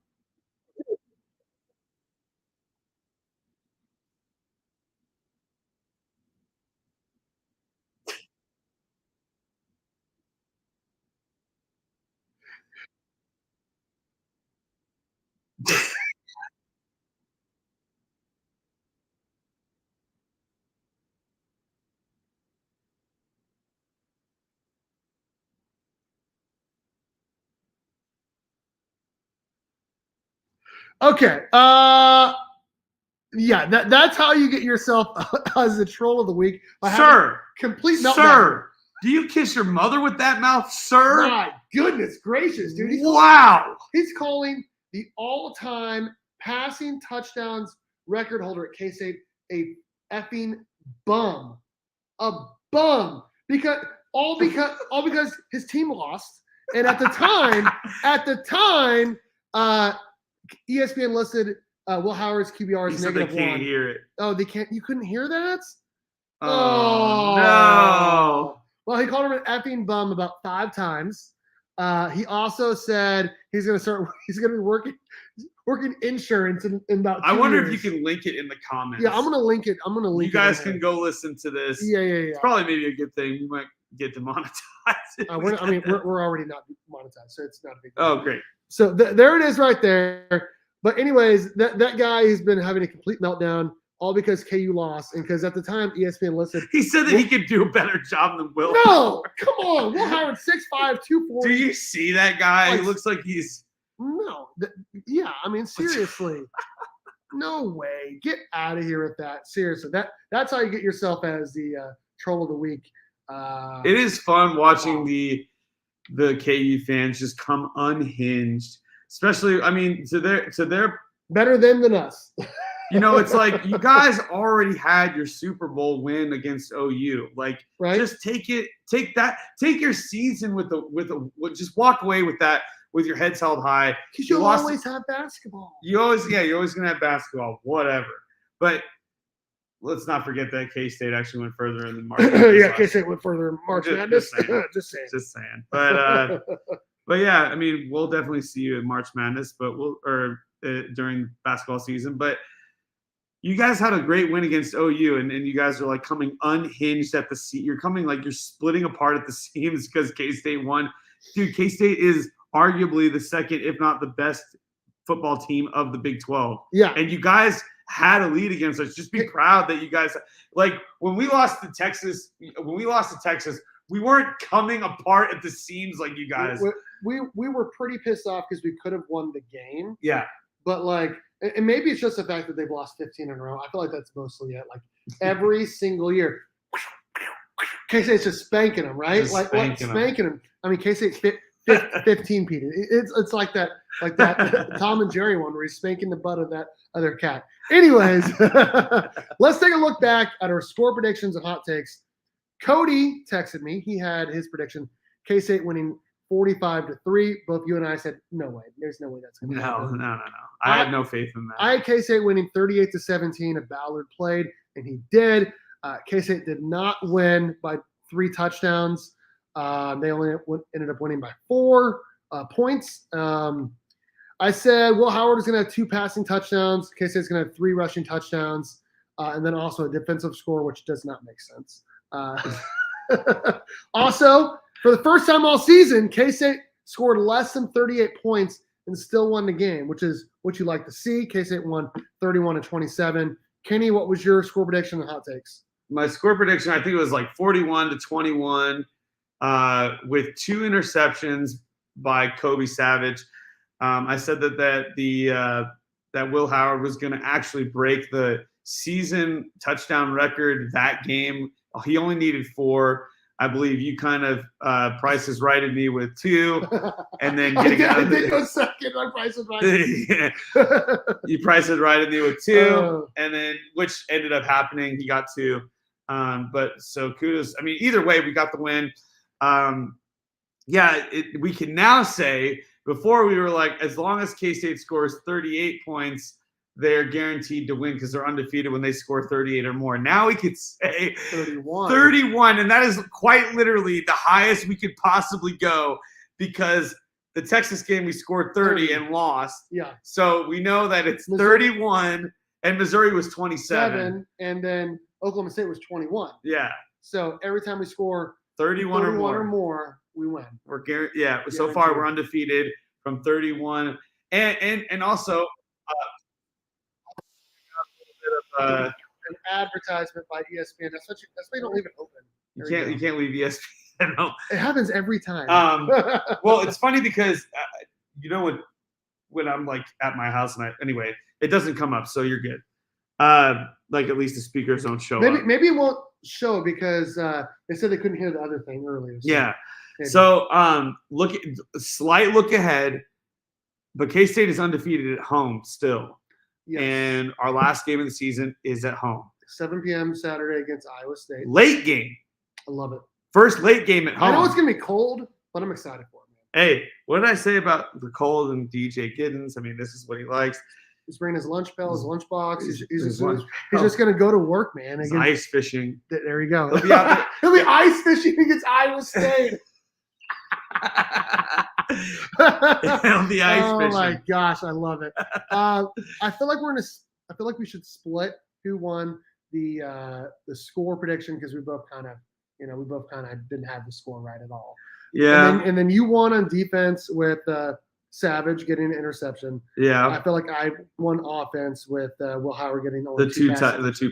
Okay. Yeah, that's how you get yourself as the troll of the week. Sir. Complete meltdown. Sir. Do you kiss your mother with that mouth, sir? My goodness gracious, dude. Wow. He's calling the all-time passing touchdowns record holder at K-State a effing bum. A bum. Because his team lost. And at the time, ESPN listed Will Howard's QBR is -1. They can't hear it. Oh, they can't. You couldn't hear that? Oh no. Well, he called him an effing bum about 5 times. He also said he's going to be working insurance in about 2 I wonder years. if you can link it in the comments. Yeah, I'm going to link it. You guys can go listen to this. Yeah. It's probably maybe a good thing. We might get demonetized. We're already not monetized, so it's not a big deal. Oh, great. So there it is right there. But anyways, that guy has been having a complete meltdown, all because KU lost, and because at the time ESPN listed. He said that he could do a better job than Will. No, come on, Will Howard 6'5", 240. Do you see that guy? He looks like he's. No, yeah, I mean seriously, no way. Get out of here with that. Seriously, that's how you get yourself as the troll of the week. It is fun watching the KU fans just come unhinged, especially. I mean, to their better them than us. It's like you guys already had your Super Bowl win against OU. Like, right? Just take your season just walk away with that, with your heads held high. Because you'll always have basketball. You're always gonna have basketball, whatever. But let's not forget that K-State actually went further in the March. Yeah, K-State went further in March Madness. Just saying. But yeah, I mean, we'll definitely see you in March Madness, but during basketball season. But you guys had a great win against OU, and you guys are like coming unhinged at the seam. You're coming like you're splitting apart at the seams because K-State won. Dude, K-State is arguably the second, if not the best football team of the Big 12. Yeah. And you guys had a lead against us. Just be proud that you guys, like when we lost to Texas, we weren't coming apart at the seams like you guys. We were pretty pissed off because we could have won the game. Yeah. But and maybe it's just the fact that they've lost 15 in a row. I feel like that's mostly it. Like every single year, K-State's just spanking them, right? Spanking them. I mean, K-State's 15 Pete. It's like that Tom and Jerry one where he's spanking the butt of that other cat. Anyways, let's take a look back at our score predictions and hot takes. Cody texted me. He had his prediction: K-State winning 45-3. Both you and I said, no way. There's no way that's going to happen. No. I have no faith in that. I had K-State winning 38-17 if Ballard played, and he did. K-State did not win by 3 touchdowns. They only ended up winning by 4 points. I said Will Howard is going to have 2 passing touchdowns. K-State's going to have 3 rushing touchdowns, and then also a defensive score, which does not make sense. Also, for the first time all season, K-State scored less than 38 points and still won the game, which is what you like to see. K-State won 31-27. Kenny, what was your score prediction and hot takes? My score prediction, I think it was like 41-21, with 2 interceptions by Kobe Savage. I said that Will Howard was going to actually break the season touchdown record that game. He only needed 4. I believe you kind of prices righted me with 2, and then getting out of it. Go second on prices right. You prices righted me with 2, and then which ended up happening. He got 2. But so kudos. I mean, either way, we got the win. We can now say, before we were like, as long as K-State scores 38 points, they're guaranteed to win because they're undefeated when they score 38 or more. Now we could say 31, and that is quite literally the highest we could possibly go because the Texas game we scored 30 and lost. Yeah. So we know that it's Missouri, 31, and Missouri was 27. And then Oklahoma State was 21. Yeah. So every time we score 31 or more, we win. So far we're undefeated from 31, and also. An advertisement by ESPN. That's why you don't leave it open. You can't leave ESPN. It happens every time. Well, it's funny because you know what when I'm like at my house, and anyway, it doesn't come up, so you're good. Like at least the speakers don't show up. Maybe it won't show because they said they couldn't hear the other thing earlier. So yeah. maybe. So slight look ahead, but K-State is undefeated at home still. Yes. And our last game of the season is at home. 7 p.m. Saturday against Iowa State. Late game. I love it. First late game at home. I know it's gonna be cold, but I'm excited for it, man. Hey, what did I say about the cold and DJ Giddens? I mean, this is what he likes. He's bringing his lunch bell, his lunchbox. He's just going to go to work, man. He's ice fishing. There you go. He'll be out there. He'll be ice fishing against Iowa State. He'll be ice fishing. Oh my gosh, I love it. I feel like we should split who won the score prediction because we both kind of didn't have the score right at all. Yeah. And then you won on defense with Savage getting an interception. Yeah. I feel like I won offense with Will Howard getting the two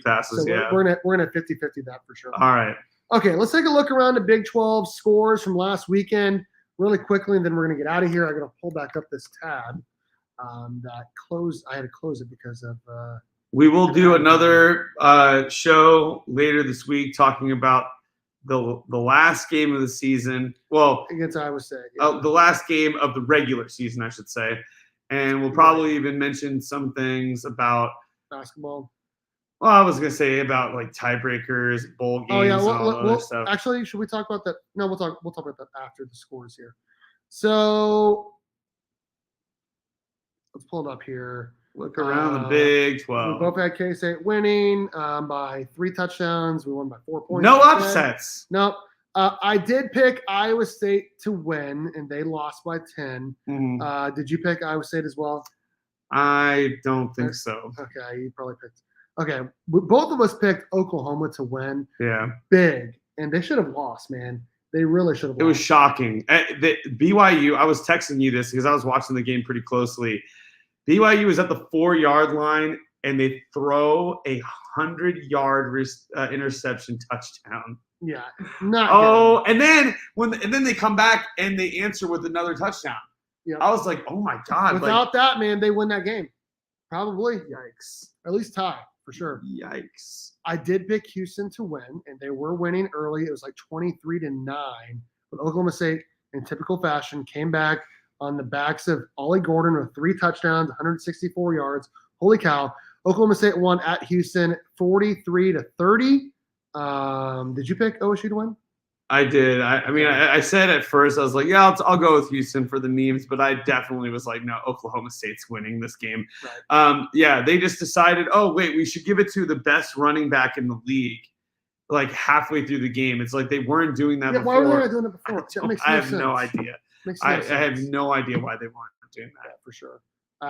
passes. So yeah. We're gonna 50-50 that for sure. All right. Okay, let's take a look around the Big 12 scores from last weekend really quickly, and then we're gonna get out of here. I'm gonna pull back up this tab that closed. I had to close it because of. We will do another show later this week talking about the last game of the season. Well, against Iowa State. Yeah. The last game of the regular season, I should say. And we'll probably even mention some things about basketball. Well, I was gonna say about like tiebreakers, bowl games, and all that other stuff. Actually, should we talk about that? No, we'll talk about that after the scores here. So let's pull it up here. Look around the Big 12. We both had K-State winning by 3 touchdowns. We won by 4 points. No upsets. No. I did pick Iowa State to win, and they lost by 10. Mm-hmm. Did you pick Iowa State as well? I don't think so. Okay, you probably picked. Okay, both of us picked Oklahoma to win. Yeah. Big, and they should have lost, man. They really should have lost. It was shocking. The BYU, I was texting you this because I was watching the game pretty closely. BYU is at the 4-yard line, and they throw a 100-yard interception touchdown. Yeah, not. And then they come back and they answer with another touchdown. Yeah, I was like, oh my god! Without that, man, they win that game. Probably. Yikes. At least tie for sure. Yikes. I did pick Houston to win, and they were winning early. It was like 23-9, but Oklahoma State, in typical fashion, came back on the backs of Ollie Gordon with 3 touchdowns, 164 yards. Holy cow. Oklahoma State won at Houston 43-30. Did you pick OSU to win? I did. I said at first, I was like, yeah, I'll go with Houston for the memes, but I definitely was like, no, Oklahoma State's winning this game. Right. They just decided, oh, wait, we should give it to the best running back in the league. Like halfway through the game. It's like they weren't doing that before. Why were they not doing it before? I have no idea. I have no idea why they weren't doing that. Yeah, for sure.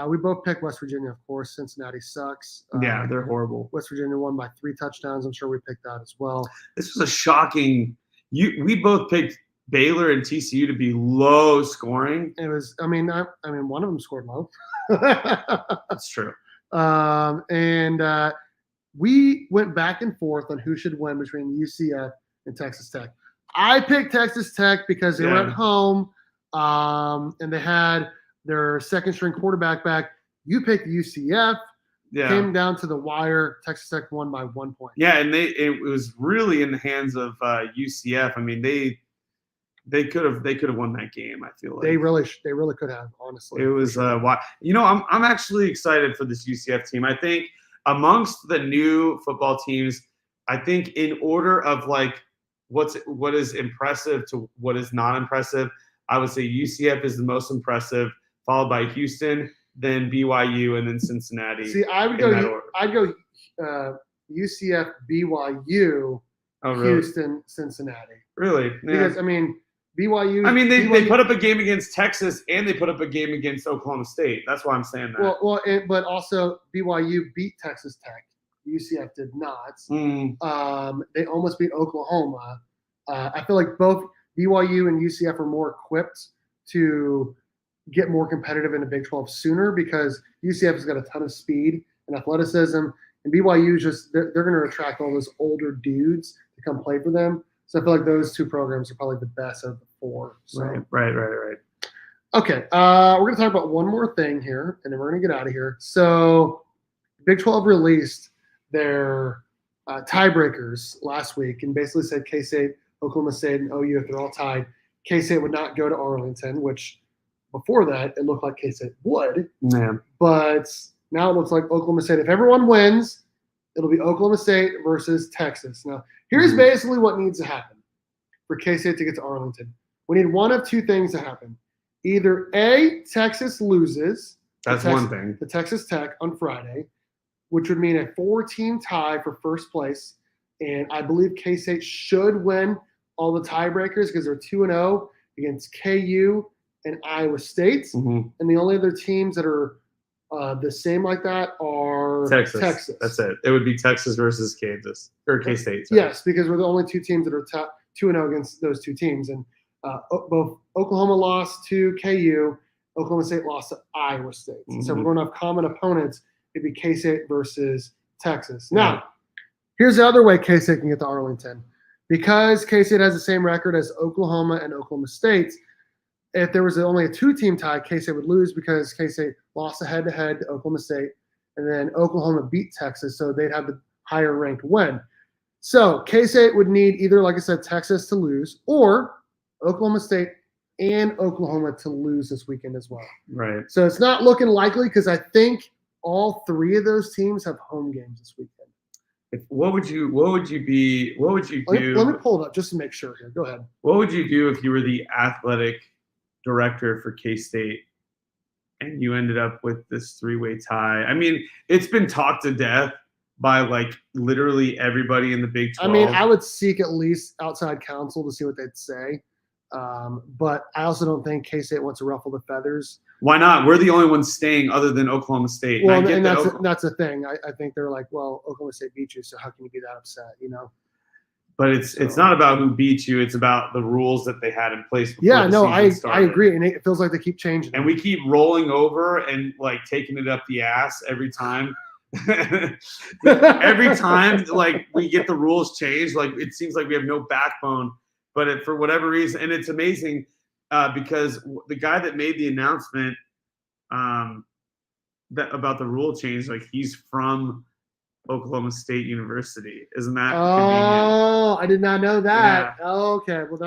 We both picked West Virginia, of course. Cincinnati sucks. Yeah, they're horrible. West Virginia won by 3 touchdowns. I'm sure we picked that as well. This was a shocking. We both picked Baylor and TCU to be low scoring. It was. I mean, one of them scored low. That's true. We went back and forth on who should win between UCF and Texas Tech. I picked Texas Tech because they were at home, and they had their second-string quarterback back. You picked UCF. Yeah. Came down to the wire. Texas Tech won by 1 point. Yeah, and it was really in the hands of UCF. I mean, they could have won that game. I feel like they really could have. Honestly, it was I'm actually excited for this UCF team. I think amongst the new football teams, I think in order of like what is impressive to what is not impressive, I would say UCF is the most impressive, followed by Houston, then BYU, and then Cincinnati. See, I'd go UCF, BYU, Houston, Cincinnati. Really? Yeah. Because BYU. They put up a game against Texas and they put up a game against Oklahoma State. That's why I'm saying that. But also BYU beat Texas Tech. UCF did not. They almost beat Oklahoma. I feel like both BYU and UCF are more equipped to get more competitive in the Big 12 sooner because UCF has got a ton of speed and athleticism, and BYU they're going to attract all those older dudes to come play for them. So I feel like those two programs are probably the best of the 4. So. Right. Okay, we're going to talk about one more thing here, and then we're going to get out of here. So, Big 12 released their tiebreakers last week and basically said K-State, Oklahoma State, and OU, if they're all tied, K-State would not go to Arlington, which before that, it looked like K-State would. Yeah. But now it looks like Oklahoma State. If everyone wins, it'll be Oklahoma State versus Texas. Now, here's basically what needs to happen for K-State to get to Arlington. We need one of two things to happen. Either A, Texas loses. That's one thing. The Texas Tech on Friday, which would mean a 4-team tie for first place. And I believe K-State should win all the tiebreakers because they're 2-0 against KU and Iowa State. And the only other teams that are the same like that are Texas. That's it. It would be Texas versus Kansas or K-State. Yes, because we're the only two teams that are 2-0 against those two teams. And both Oklahoma lost to KU, Oklahoma State lost to Iowa State. So we're going to have common opponents. It'd be K-State versus Texas. Now, here's the other way K-State can get to Arlington. Because K-State has the same record as Oklahoma and Oklahoma State, if there was only a 2-team tie, K-State would lose because K-State lost a head-to-head to Oklahoma State, and then Oklahoma beat Texas, so they'd have the higher-ranked win. So K-State would need either, like I said, Texas to lose, or Oklahoma State and Oklahoma to lose this weekend as well. Right. So it's not looking likely because I think all 3 of those teams have home games this weekend. What would you do? Let me pull it up just to make sure here. Go ahead. What would you do if you were the athletic director for K-State and you ended up with this 3-way tie? I mean, it's been talked to death by like literally everybody in the Big 12. I mean, I would seek at least outside counsel to see what they'd say. But I also don't think K-State wants to ruffle the feathers. Why not? We're the only ones staying other than Oklahoma State. Well, and that's the thing. I think they're like, well, Oklahoma State beat you, so how can you be that upset, you know? But it's not about who beat you. It's about the rules that they had in place before Yeah, the no, season started. I agree. And it feels like they keep changing. And we keep rolling over and like taking it up the ass every time. Every time like we get the rules changed, like it seems like we have no backbone. But for whatever reason, and it's amazing because the guy that made the announcement about the rule change, like he's from Oklahoma State University. Isn't that convenient? I did not know that. Yeah. Oh, okay. Well,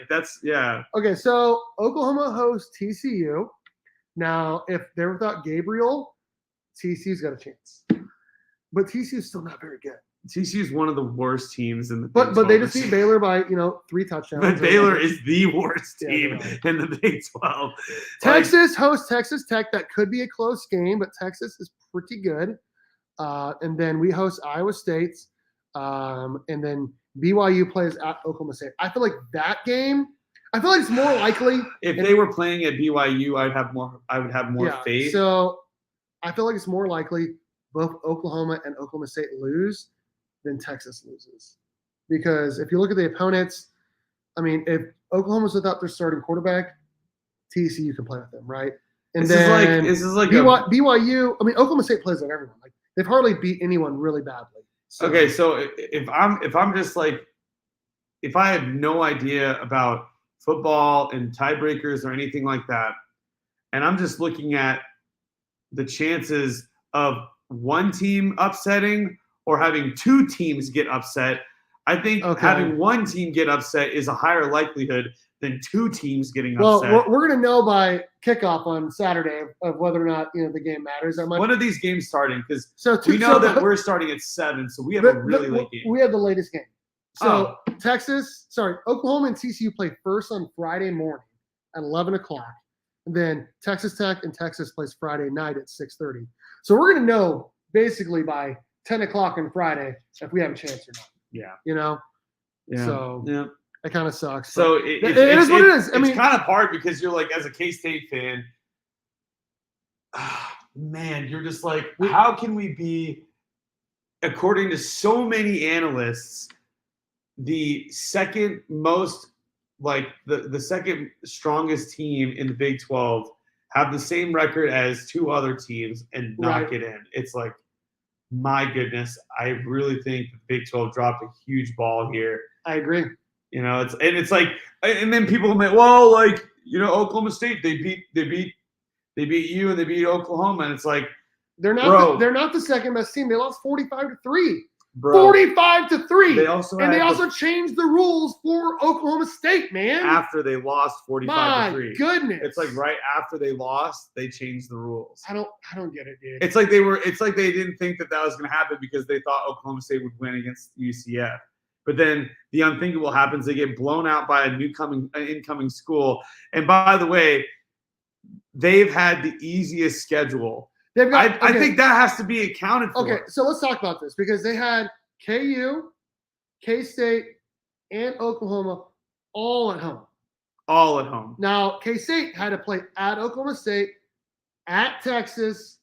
that's yeah. Okay, so Oklahoma hosts TCU. Now, if they're without Gabriel, TCU's got a chance. But TCU's still not very good. TCU is one of the worst teams in the Big 12. But they just beat Baylor by 3 touchdowns. But Baylor is the worst team in the Big 12. Texas hosts Texas Tech. That could be a close game, but Texas is pretty good. And then we host Iowa State, and then BYU plays at Oklahoma State. I feel like that game. I feel like it's more likely if they were playing at BYU, I would have more faith. So I feel like it's more likely both Oklahoma and Oklahoma State lose than Texas loses. Because if you look at the opponents, I mean, if Oklahoma's without their starting quarterback, TCU can play with them, right? And this is like BYU. I mean, Oklahoma State plays like everyone. Like they've hardly beat anyone really badly. So. Okay, so if I'm just like, if I had no idea about football and tiebreakers or anything like that, and I'm just looking at the chances of one team upsetting or having 2 teams get upset, I think having one team get upset is a higher likelihood than 2 teams getting upset. Well, we're going to know by kickoff on Saturday of whether or not the game matters. When are these games starting? Because we know that we're starting at 7, so we have a really late game. We have the latest game. So Oklahoma and TCU play first on Friday morning at 11 o'clock. And then Texas Tech and Texas plays Friday night at 6:30. So we're going to know basically by 10 o'clock on Friday if we have a chance or not. Yeah. Yeah. So it kind of sucks. So it is what it is. I mean, it's kind of hard because you're like, as a K-State fan, man, you're just like, how can we be, according to so many analysts, the second most, like the second strongest team in the Big 12, have the same record as 2 other teams and not get in? It's like, my goodness, I really think the Big 12 dropped a huge ball here. I agree. It's like, and then people may, well, like, Oklahoma State, they beat you and they beat Oklahoma, and it's like they're not the second best team. They lost 45-3. 45-3. They also changed the rules for Oklahoma State, man. After they lost 45-3. My goodness. It's like right after they lost, they changed the rules. I don't get it, dude. It's like they didn't think that was going to happen because they thought Oklahoma State would win against UCF. But then the unthinkable happens. They get blown out by an incoming school. And by the way, they've had the easiest schedule. I think that has to be accounted for. Okay, so let's talk about this because they had KU, K-State, and Oklahoma all at home. All at home. Now, K-State had to play at Oklahoma State, at Texas,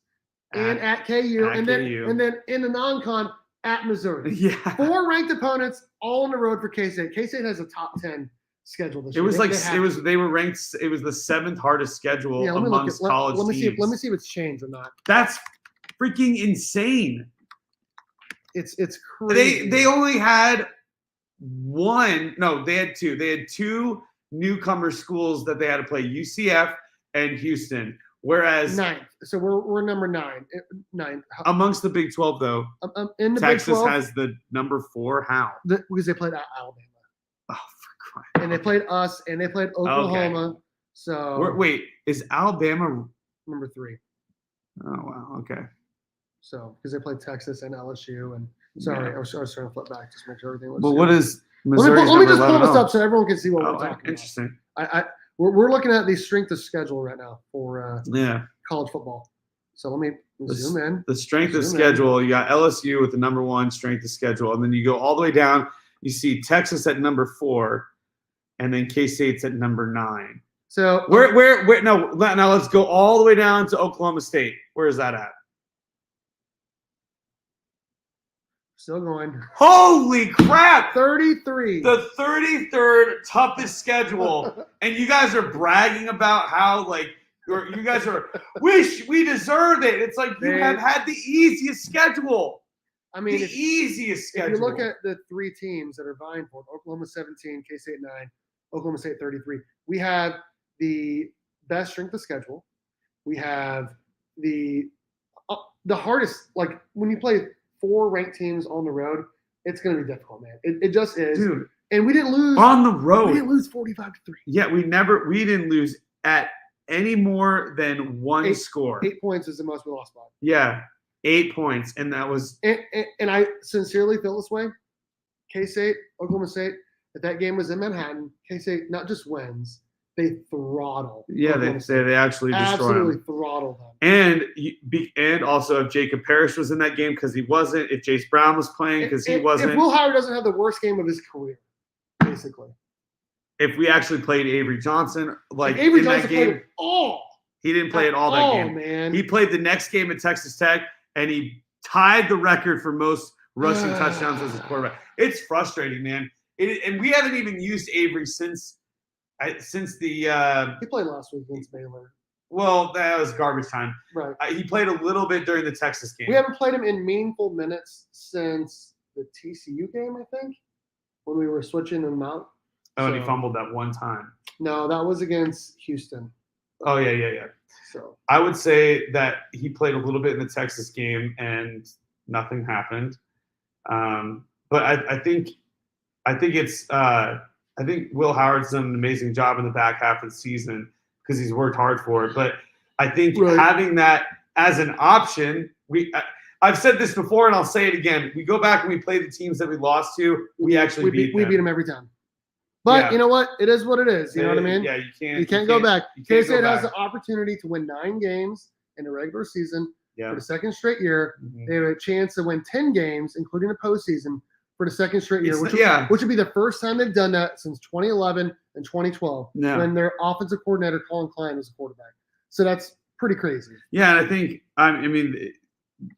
and at KU, and then in the non-con at Missouri. Yeah. 4 ranked opponents all on the road for K-State. K-State has a top 10 schedule this year. They were ranked. It was the 7th hardest schedule amongst college teams. Let me see if it's changed or not. That's freaking insane. It's crazy. They only had one. No, they had 2. They had 2 newcomer schools that they had to play: UCF and Houston. Whereas 9th. So we're number 9. 9 amongst the Big 12 though. In the Texas Big 12, has the number 4. How? Because they played at Alabama. Oh, for crying! And they played us, and they played Oklahoma. Okay. So wait, is Alabama number 3? Oh wow, okay. So because they played Texas and LSU, and sorry, I was trying to flip back just to make sure everything was. But what is Missouri's let me just pull this up so everyone can see what we're talking interesting. about. We're looking at the strength of schedule right now for college football. So let me zoom in. The strength of schedule, you got LSU with the number 1 strength of schedule, and then you go all the way down. You see Texas at number 4, and then K-State's at number 9. So where now let's go all the way down to Oklahoma State. Where is that at? Still going. Holy crap! 33. The 33rd toughest schedule, and you guys are bragging about how you guys are wish we deserved it. It's like you have had the easiest schedule. I mean, the easiest schedule. If you look at the 3 teams that are vying for it, Oklahoma 17, K-State 9, Oklahoma State 33. We have the best strength of schedule. We have the hardest. Like when you play 4 ranked teams on the road, it's going to be difficult, man. It just is. Dude. And we didn't lose on the road. We didn't lose 45-3. Yeah, we didn't lose at any more than 1 score. 8 points is the most we lost by. Yeah, 8 points, and that was. And I sincerely feel this way. K-State, Oklahoma State. If that game was in Manhattan, K-State not just wins, they throttle. Yeah, they actually destroy them. Throttle them. And also, if Jacob Parrish was in that game because he wasn't, if Jace Brown was playing because he wasn't. If Will Howard doesn't have the worst game of his career, basically. If we actually played Avery Johnson, Avery Johnson played it all. He didn't play it all that game. Man. He played the next game at Texas Tech, and he tied the record for most rushing touchdowns as a quarterback. It's frustrating, man. And we haven't even used Avery since the. He played last week against Baylor. Well, that was garbage time. Right. He played a little bit during the Texas game. We haven't played him in meaningful minutes since the TCU game, I think, when we were switching him out. Oh, and he fumbled that one time. No, that was against Houston. Oh, yeah. So I would say that he played a little bit in the Texas game and nothing happened. But I think Will Howard's done an amazing job in the back half of the season because he's worked hard for it. But I think having that as an option, I've said this before and I'll say it again. We go back and we play the teams that we lost to. We actually beat them. We beat them every time. But you know what? It is what it is. You know what I mean? Yeah, you can't go back. K-State has the opportunity to win 9 games in the regular season for the second straight year. They have a chance to win 10 games, including the postseason, for the second straight year, which would be the first time they've done that since 2011 and 2012 when their offensive coordinator, Colin Klein, was a quarterback. So that's pretty crazy. Yeah, and I think,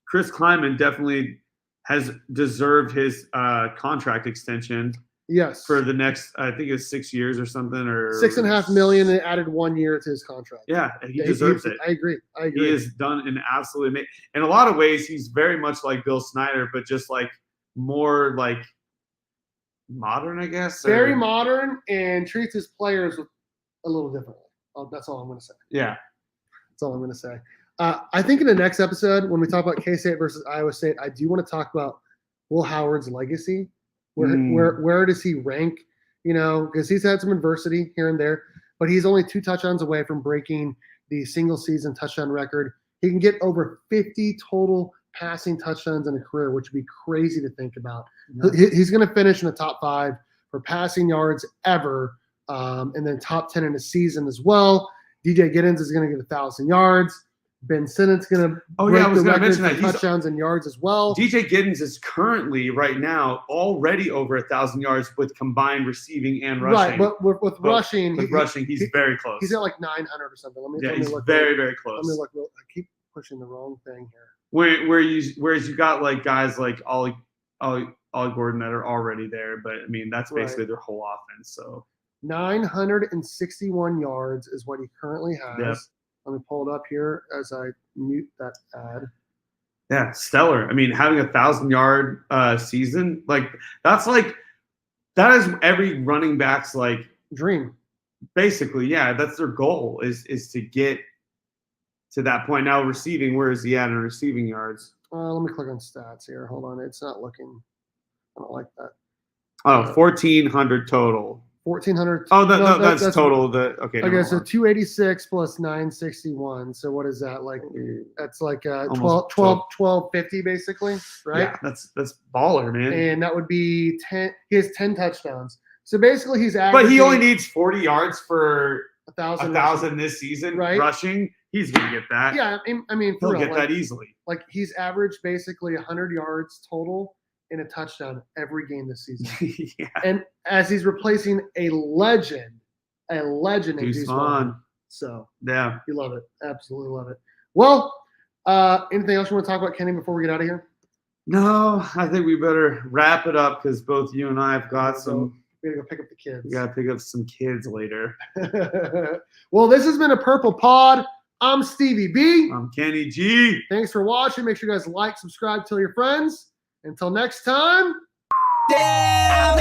Chris Kleiman definitely has deserved his contract extension. Yes. For the next, I think it's 6 years or something, or $6.5 million, and added 1 year to his contract. Yeah, he deserves it. I agree. He has done an absolute. In a lot of ways, he's very much like Bill Snyder, but just like more like modern, I guess. Very modern, and treats his players a little differently. Oh, that's all I'm going to say. Yeah. That's all I'm going to say. I think in the next episode, when we talk about K-State versus Iowa State, I do want to talk about Will Howard's legacy. Where does he rank? You know, because he's had some adversity here and there, but he's only 2 touchdowns away from breaking the single season touchdown record. He can get over 50 total passing touchdowns in a career, which would be crazy to think about. Yeah. He's going to finish in the top 5 for passing yards ever, and then top 10 in a season as well. DJ Giddens is going to get 1,000 yards. Ben Sinnot's going to break the record for touchdowns and yards as well. DJ Giddens is currently right now already over 1,000 yards with combined receiving and rushing. Right, but with rushing, he's very close. He's at like 900 or something. He's very, very close. Let me look. I keep pushing the wrong thing here. Whereas you got like guys like Ollie Gordon that are already there, but I mean that's basically their whole offense. So 961 yards is what he currently has. Yep. Let me pull it up here as I mute that ad. Yeah, stellar. I mean, having 1,000-yard season, that is every running back's like dream. Basically, yeah, that's their goal is to get to that point. Now receiving, where is he at in receiving yards? Let me click on stats here. Hold on, it's not looking. I don't like that. Oh, 1,400 total. 1,400. Oh, that's total. Okay, so 286 plus 961. So what is that like? That's like 1250 basically, right? Yeah, that's baller, man. And that would be 10. He has 10 touchdowns. So basically, he's averaging. But he only needs 40 yards for 1,000 this season, right? Rushing. He's gonna get that. Yeah, I mean, he'll get that easily. Like he's averaged basically 100 yards total in a touchdown every game this season. Yeah. And as he's replacing a legend in Deuce Vaughn. So yeah, you love it. Absolutely love it. Well, anything else you want to talk about, Kenny, before we get out of here? No, I think we better wrap it up because both you and I have got some. We gotta go pick up the kids. We gotta pick up some kids later. Well, this has been a Purple Pod. I'm Stevie B. I'm Kenny G. Thanks for watching. Make sure you guys like, subscribe, tell your friends. Until next time. Damn,